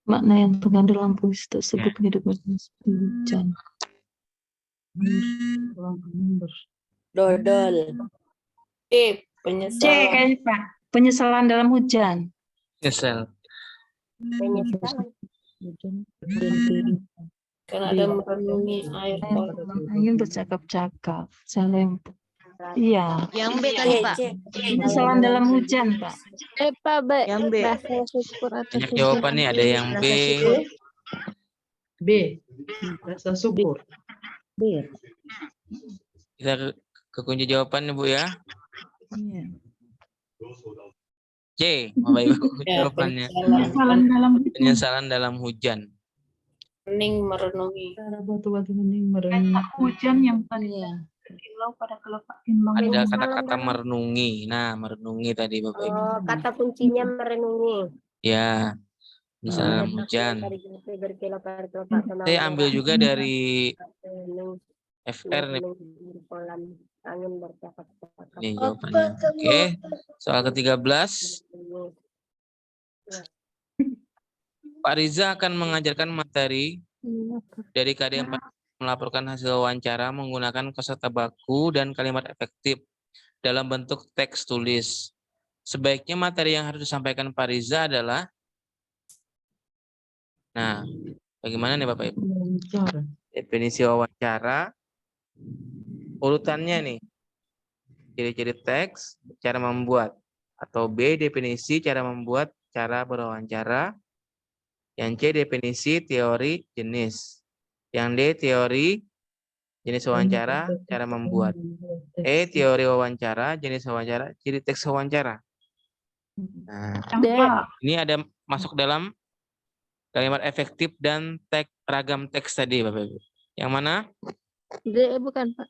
Makna yang terkandung dalam puisi tersebut kehidupan seperti hujan. Dodol. C kayaknya Pak. Penyesalan dalam hujan. Nyesel. Karena ada merenungi air Angin bercakap-cakap. Iya. Yang B tadi Pak. Penyesalan dalam hujan Pak. Pak B. Yang B. Rasa syukur atas Banyak jawaban nih, ada yang B. B. Rasa syukur. Kita ke kunci jawabannya Bu ya. Iya. C, Bapak Ibu, jawabannya. Penyesalan dalam hujan. Hening merenungi. Batu-batu hening merenung. hujan yang tadi kilau pada kelopak kembang. Ada kata-kata merenungi. Nah, merenungi tadi Bapak Ibu. Oh, kata kuncinya merenungi. Ya, penyesalan dalam hujan. Saya ambil juga dari FR nih. Ini jawabannya. Oke, soal ke-13. Pak Riza akan mengajarkan materi dari KD 4 melaporkan hasil wawancara menggunakan kosakata baku dan kalimat efektif dalam bentuk teks tulis. Sebaiknya materi yang harus disampaikan Pak Riza adalah, nah, bagaimana nih Bapak Ibu? Definisi wawancara, urutannya nih. ciri-ciri teks, cara membuat. Atau B, definisi cara membuat, cara berwawancara. Yang C, definisi teori jenis. Yang D, teori jenis wawancara, cara membuat. E, teori wawancara, jenis wawancara, ciri teks wawancara. Nah, Yang D. A. ini ada masuk dalam kalimat efektif dan ragam teks tadi, Bapak Ibu. Yang mana? D bukan Pak.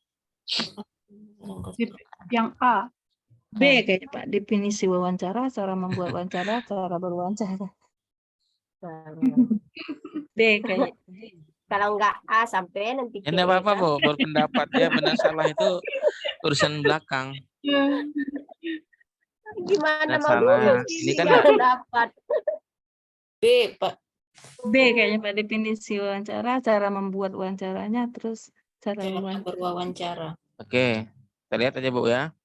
Yang A. B kayaknya Pak, definisi wawancara, cara membuat wawancara, cara berwawancara. B kayaknya. Kalau enggak A sampai nanti Ya, enggak apa-apa, Bu. Berpendapat ya, benar salah itu urusan belakang. Gimana Benar mau salah. dulu Ini kan dapat. B, Pak. B kayaknya Pak, definisi wawancara, cara membuat wawancaranya, terus cara Cara wawancara. berwawancara. Oke, kita lihat aja Bu ya.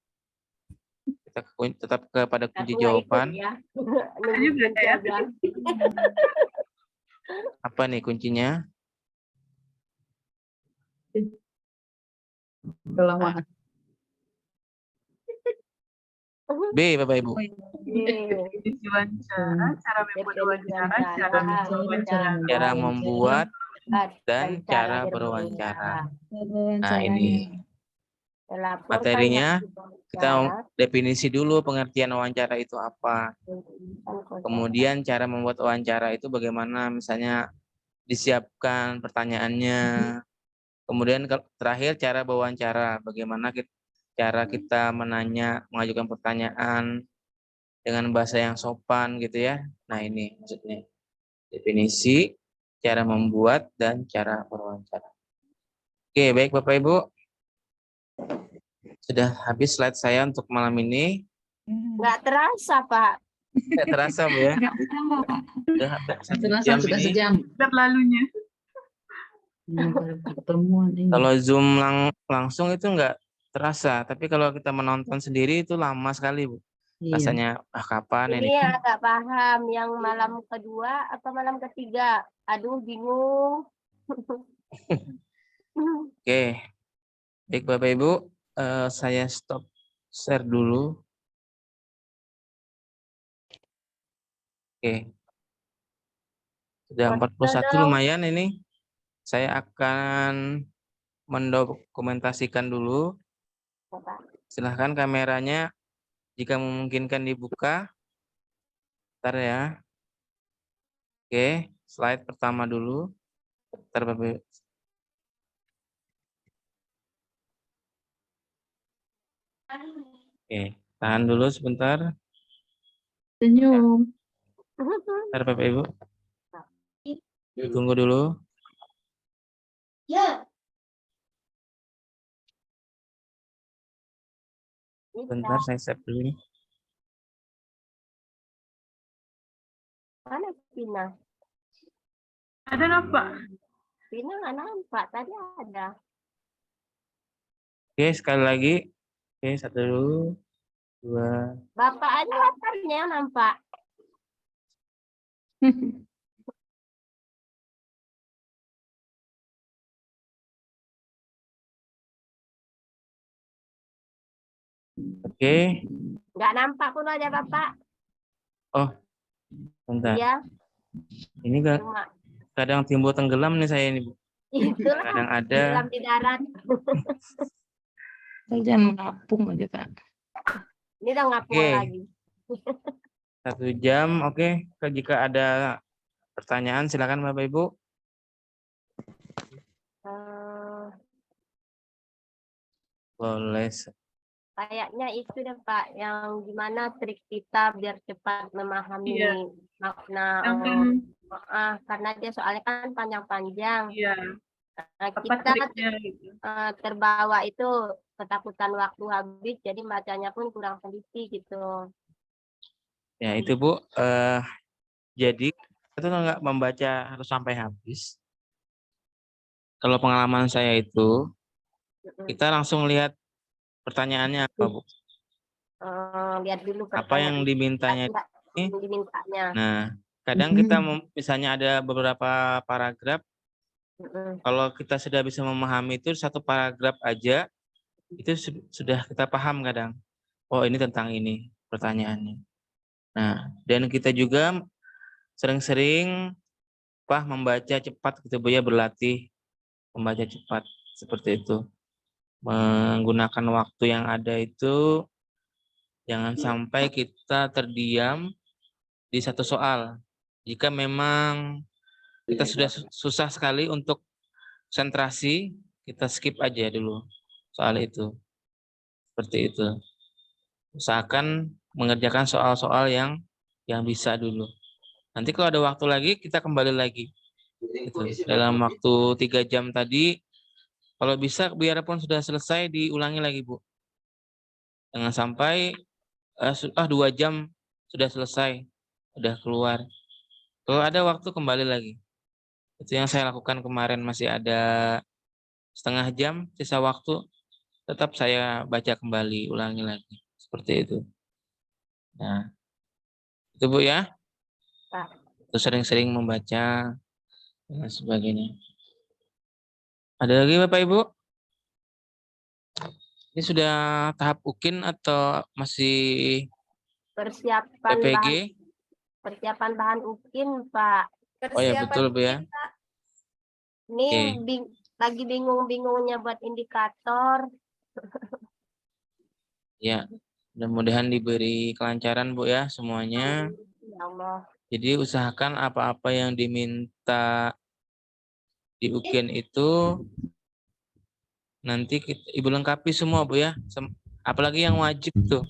Kita tetap kepada kunci Aku nggak ikut jawaban. ya. Nunggu kunci aja. Apa nih kuncinya? Kelamaan. B, Bapak Ibu. Definisi wawancara, cara membuat wawancara, cara berwawancara. Cara membuat dan cara berwawancara. Nah, ini materinya. Kita definisi dulu pengertian wawancara itu apa. Kemudian cara membuat wawancara itu bagaimana, misalnya disiapkan pertanyaannya. Kemudian terakhir cara berwawancara, bagaimana cara kita mengajukan pertanyaan dengan bahasa yang sopan gitu ya. Nah, ini maksudnya definisi, cara membuat, dan cara berwawancara. Oke, baik Bapak Ibu. Sudah habis slide saya untuk malam ini. Nggak terasa, Pak. Tidak terasa Bu ya. Nggak tambah Pak. Sudah Terasa sudah ini. sejam. Berlalunya. Pertemuan ini. Kalau Zoom langsung itu enggak terasa, tapi kalau kita menonton sendiri itu lama sekali Bu. Iya. Rasanya kapan ini? Ini agak paham yang malam kedua atau malam ketiga. Aduh, bingung. Oke. Baik Bapak Ibu, saya stop share dulu. Oke. Sudah 41 lumayan ini. Saya akan mendokumentasikan dulu. Silahkan kameranya jika memungkinkan dibuka. Bentar ya. Oke, slide pertama dulu. Bentar Bapak Ibu. Oke, tahan dulu sebentar. Senyum. Bentar Bapak Ibu. Tunggu dulu. Ya. Bentar saya save dulu. Mana Pina? Ada nampak? Pina nggak nampak. Tadi ada. Oke, sekali lagi. Oke, 1, 2. Bapak aja latarnya yang nampak. Oke. Nggak nampak pun aja Bapak. Oh, bentar. Iya. Ini Cuma kadang timbul tenggelam nih saya ini, Bu. itulah. Kadang ada. Dalam di darat. Jangan mengapung aja Pak. Ini udah ngapung Oke. lagi. 1 jam, oke. Jika ada pertanyaan silakan Bapak Ibu. Boleh. Kayaknya itu deh Pak, yang gimana trik kita biar cepat memahami Iya. makna. Karena dia soalnya kan panjang-panjang. Iya. Nah, Apa kita triknya gitu? terbawa itu ketakutan waktu habis, jadi bacanya pun kurang teliti gitu. Ya itu Bu. Jadi itu nggak membaca harus sampai habis. Kalau pengalaman saya itu, kita langsung lihat pertanyaannya apa Bu. Lihat dulu Apa yang dimintanya ini. dimintanya. Nah, kadang kita misalnya ada beberapa paragraf. Kalau kita sudah bisa memahami itu 1 paragraf aja, itu sudah kita paham kadang. Oh, ini tentang ini pertanyaannya. Nah, dan kita juga sering-sering membaca cepat gitu Bu ya, berlatih membaca cepat seperti itu. Menggunakan waktu yang ada itu, jangan sampai kita terdiam di satu soal. Jika memang kita sudah susah sekali untuk konsentrasi, kita skip aja dulu soal itu. Seperti itu. Usahakan mengerjakan soal-soal yang bisa dulu. Nanti kalau ada waktu lagi, kita kembali lagi. Gitu. Dalam waktu 3 jam tadi, kalau bisa biarpun sudah selesai, diulangi lagi Bu. Jangan sampai 2 jam sudah selesai, sudah keluar. Kalau ada waktu kembali lagi. Itu yang saya lakukan kemarin, masih ada setengah jam sisa waktu, tetap saya baca kembali, ulangi lagi. Seperti itu. Nah, itu Bu ya. Pak. Terus sering-sering membaca dan sebagainya. Ada lagi Bapak Ibu? Ini sudah tahap UKIN atau masih PPG? Persiapan bahan UKIN, Pak. Oh ya betul Bu ya. Ini lagi bingung-bingungnya buat indikator. Ya, mudah-mudahan diberi kelancaran Bu ya semuanya. Ya Allah. Jadi usahakan apa-apa yang diminta di UKIN itu nanti Ibu lengkapi semua Bu ya. Apalagi yang wajib tuh.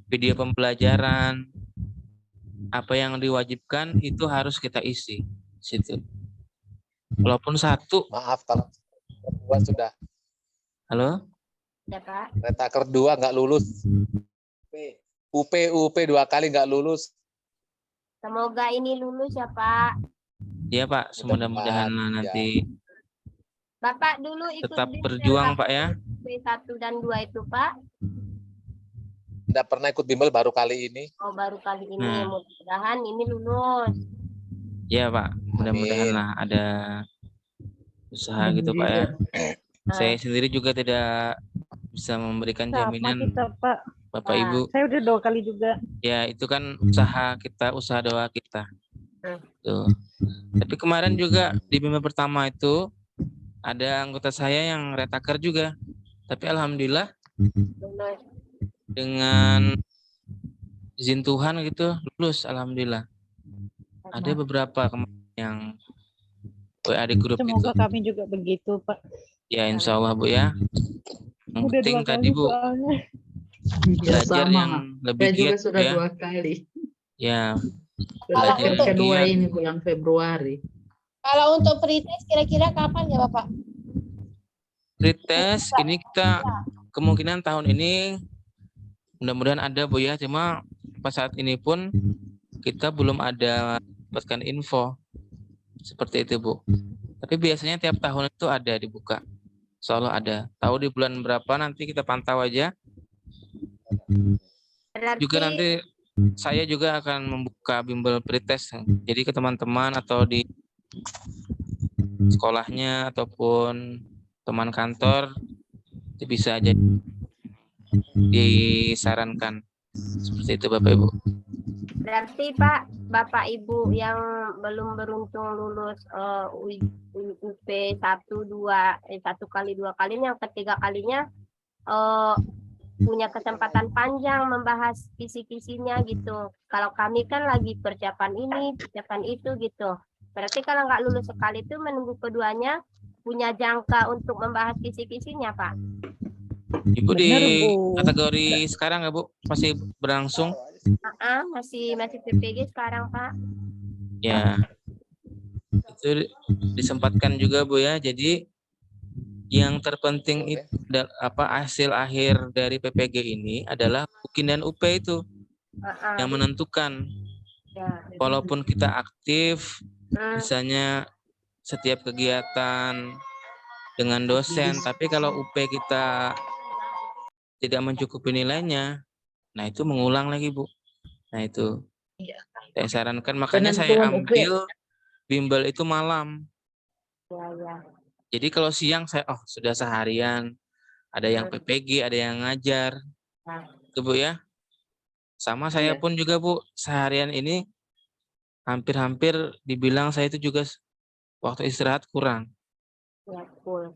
Video pembelajaran, apa yang diwajibkan itu harus kita isi situ. Walaupun satu. Maaf kalau sudah. Halo? Ya Pak. Retaker 2 nggak lulus. UP 2 kali nggak lulus. Semoga ini lulus ya Pak. Iya Pak, mudah-mudahan nanti. Bapak dulu ikut tetap berjuang Pak ya. B1 dan 2 itu Pak. Tidak pernah ikut bimbel, baru kali ini. Oh baru kali ini, mudah-mudahan ini lulus. Iya Pak, mudah-mudahan lah ada usaha gitu Pak ya. Saya sendiri juga tidak bisa memberikan jaminan Pak. Bapak Ibu. Saya udah 2 kali juga. Ya itu kan usaha kita, usaha doa kita. Tuh. Tapi kemarin juga di bimbel pertama itu ada anggota saya yang retaker juga. Tapi alhamdulillah dengan izin Tuhan gitu lulus alhamdulillah. Ada beberapa yang WA di grup itu. Semoga kami juga begitu Pak. Ya insya Allah Bu ya. Yang Udah penting 2 tadi kali Bu belajar yang lebih Saya juga giat sudah ya. 2 kali. Ya. Belajar Belajar kedua giat. ini bulan Februari. Kalau untuk pretest kira-kira kapan ya Bapak? Pretest ini kita kemungkinan tahun ini mudah-mudahan ada Bu ya. Cuma pas saat ini pun kita belum ada dapatkan info seperti itu Bu. Tapi biasanya tiap tahun itu ada dibuka. Insya Allah ada. Tahu di bulan berapa nanti kita pantau aja. Juga nanti saya juga akan membuka bimbel pretest. Jadi ke teman-teman atau di sekolahnya ataupun teman kantor itu bisa aja disarankan. Seperti itu Bapak Ibu. Berarti Pak, Bapak Ibu yang belum beruntung lulus UP 1, 2, 1 kali, 2 kali, yang ketiga kalinya punya kesempatan panjang membahas kisi-kisinya gitu. Kalau kami kan lagi persiapan ini, persiapan itu gitu. Berarti kalau nggak lulus sekali itu menunggu keduanya punya jangka untuk membahas kisi-kisinya Pak. Ibu di kategori sekarang nggak Bu? Masih berlangsung? Masih PPG sekarang Pak. Ya, itu disempatkan juga Bu ya. Jadi yang terpenting itu hasil akhir dari PPG ini adalah UKIN dan UP itu yang menentukan. Walaupun kita aktif, misalnya setiap kegiatan dengan dosen, tapi kalau UP kita tidak mencukupi nilainya, nah itu mengulang lagi Bu. Nah itu saya sarankan, makanya saya ambil bimbel itu malam. Jadi kalau siang saya sudah seharian Ada yang PPG, ada yang ngajar. Itu Bu ya. Sama saya pun juga Bu, seharian ini hampir-hampir dibilang saya itu juga waktu istirahat kurang. Ya, full.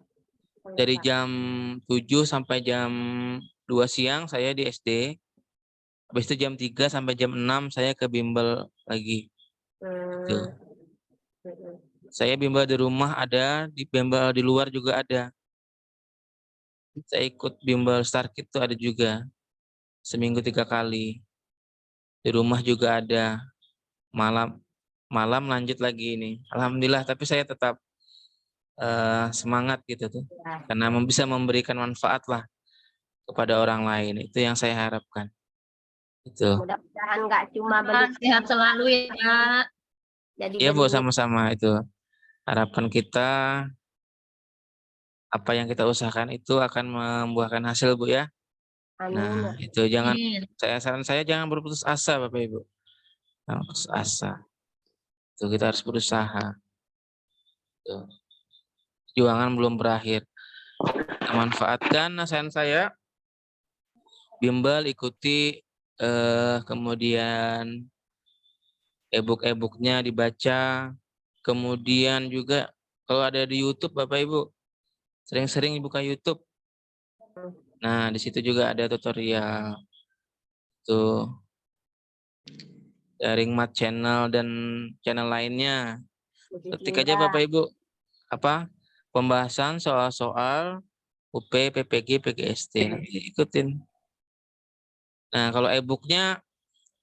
Dari jam 7 sampai jam 2 siang saya di SD. Habis itu jam 3 sampai jam 6 saya ke bimbel lagi. Tuh. Saya bimbel di rumah ada, di bimbel di luar juga ada. Saya ikut bimbel Starkid itu ada juga. Seminggu 3 kali. Di rumah juga ada. Malam lanjut lagi ini. Alhamdulillah, tapi saya tetap semangat gitu tuh. Karena bisa memberikan manfaat lah kepada orang lain. Itu yang saya harapkan. Itu. Mudah-mudahan nggak cuma beli. Sehat selalu ya, Kak. Jadi Iya Bu, beli sama-sama itu. Harapan kita apa yang kita usahakan itu akan membuahkan hasil Bu ya. Nah, amin. itu jangan Amin. saran saya jangan berputus asa Bapak Ibu. Jangan putus asa. Itu kita harus berusaha. Tuh. Perjuangan belum berakhir. Manfaatkan nasihat saya. Bimbel ikuti kemudian e-book-nya dibaca. Kemudian juga kalau ada di YouTube Bapak Ibu sering-sering buka YouTube. Nah, di situ juga ada tutorial. Tuh. Dari Mat Channel dan channel lainnya. Ketik aja Bapak Ibu pembahasan soal-soal UP, PPG, PGST. Nanti ikutin. Nah, kalau e-booknya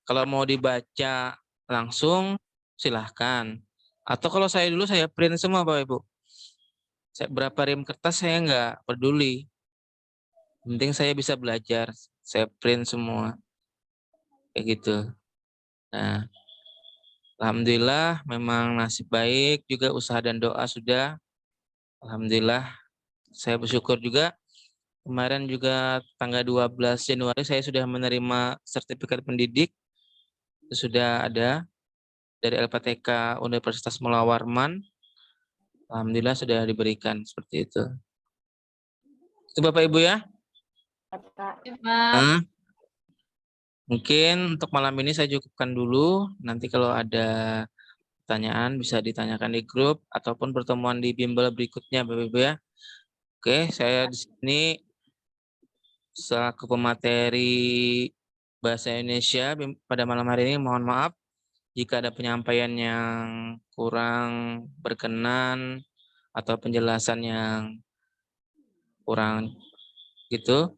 kalau mau dibaca langsung silahkan. Atau kalau saya dulu saya print semua Bapak Ibu. Berapa rem kertas saya nggak peduli. Penting saya bisa belajar. Saya print semua. Kayak gitu. Nah, alhamdulillah memang nasib baik juga usaha dan doa sudah. Alhamdulillah saya bersyukur juga. Kemarin juga tanggal 12 Januari saya sudah menerima sertifikat pendidik. Itu sudah ada dari LPTK Universitas Mula Warman. Alhamdulillah sudah diberikan seperti itu. Itu Bapak Ibu ya. Nah, mungkin untuk malam ini saya cukupkan dulu. Nanti kalau ada pertanyaan bisa ditanyakan di grup ataupun pertemuan di bimbel berikutnya Bapak Ibu ya. Oke, saya di sini selaku pemateri Bahasa Indonesia pada malam hari ini mohon maaf jika ada penyampaian yang kurang berkenan atau penjelasan yang kurang gitu,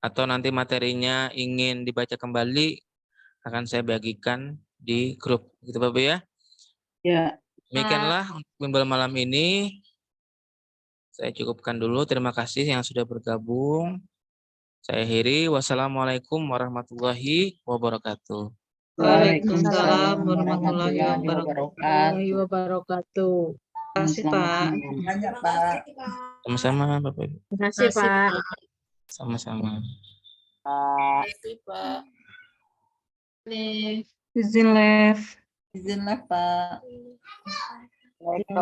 atau nanti materinya ingin dibaca kembali akan saya bagikan di grup gitu Bapak ya. Ya. Demikianlah bimbel malam ini. Saya cukupkan dulu. Terima kasih yang sudah bergabung. Saya akhiri. Wassalamualaikum warahmatullahi wabarakatuh. Waalaikumsalam warahmatullahi wabarakatuh. Terima kasih Pak. Banyak Pak. Sama-sama Bapak Ibu. Terima kasih, Pak. Sama-sama. Pak. Izin live. Izin lah, Pak.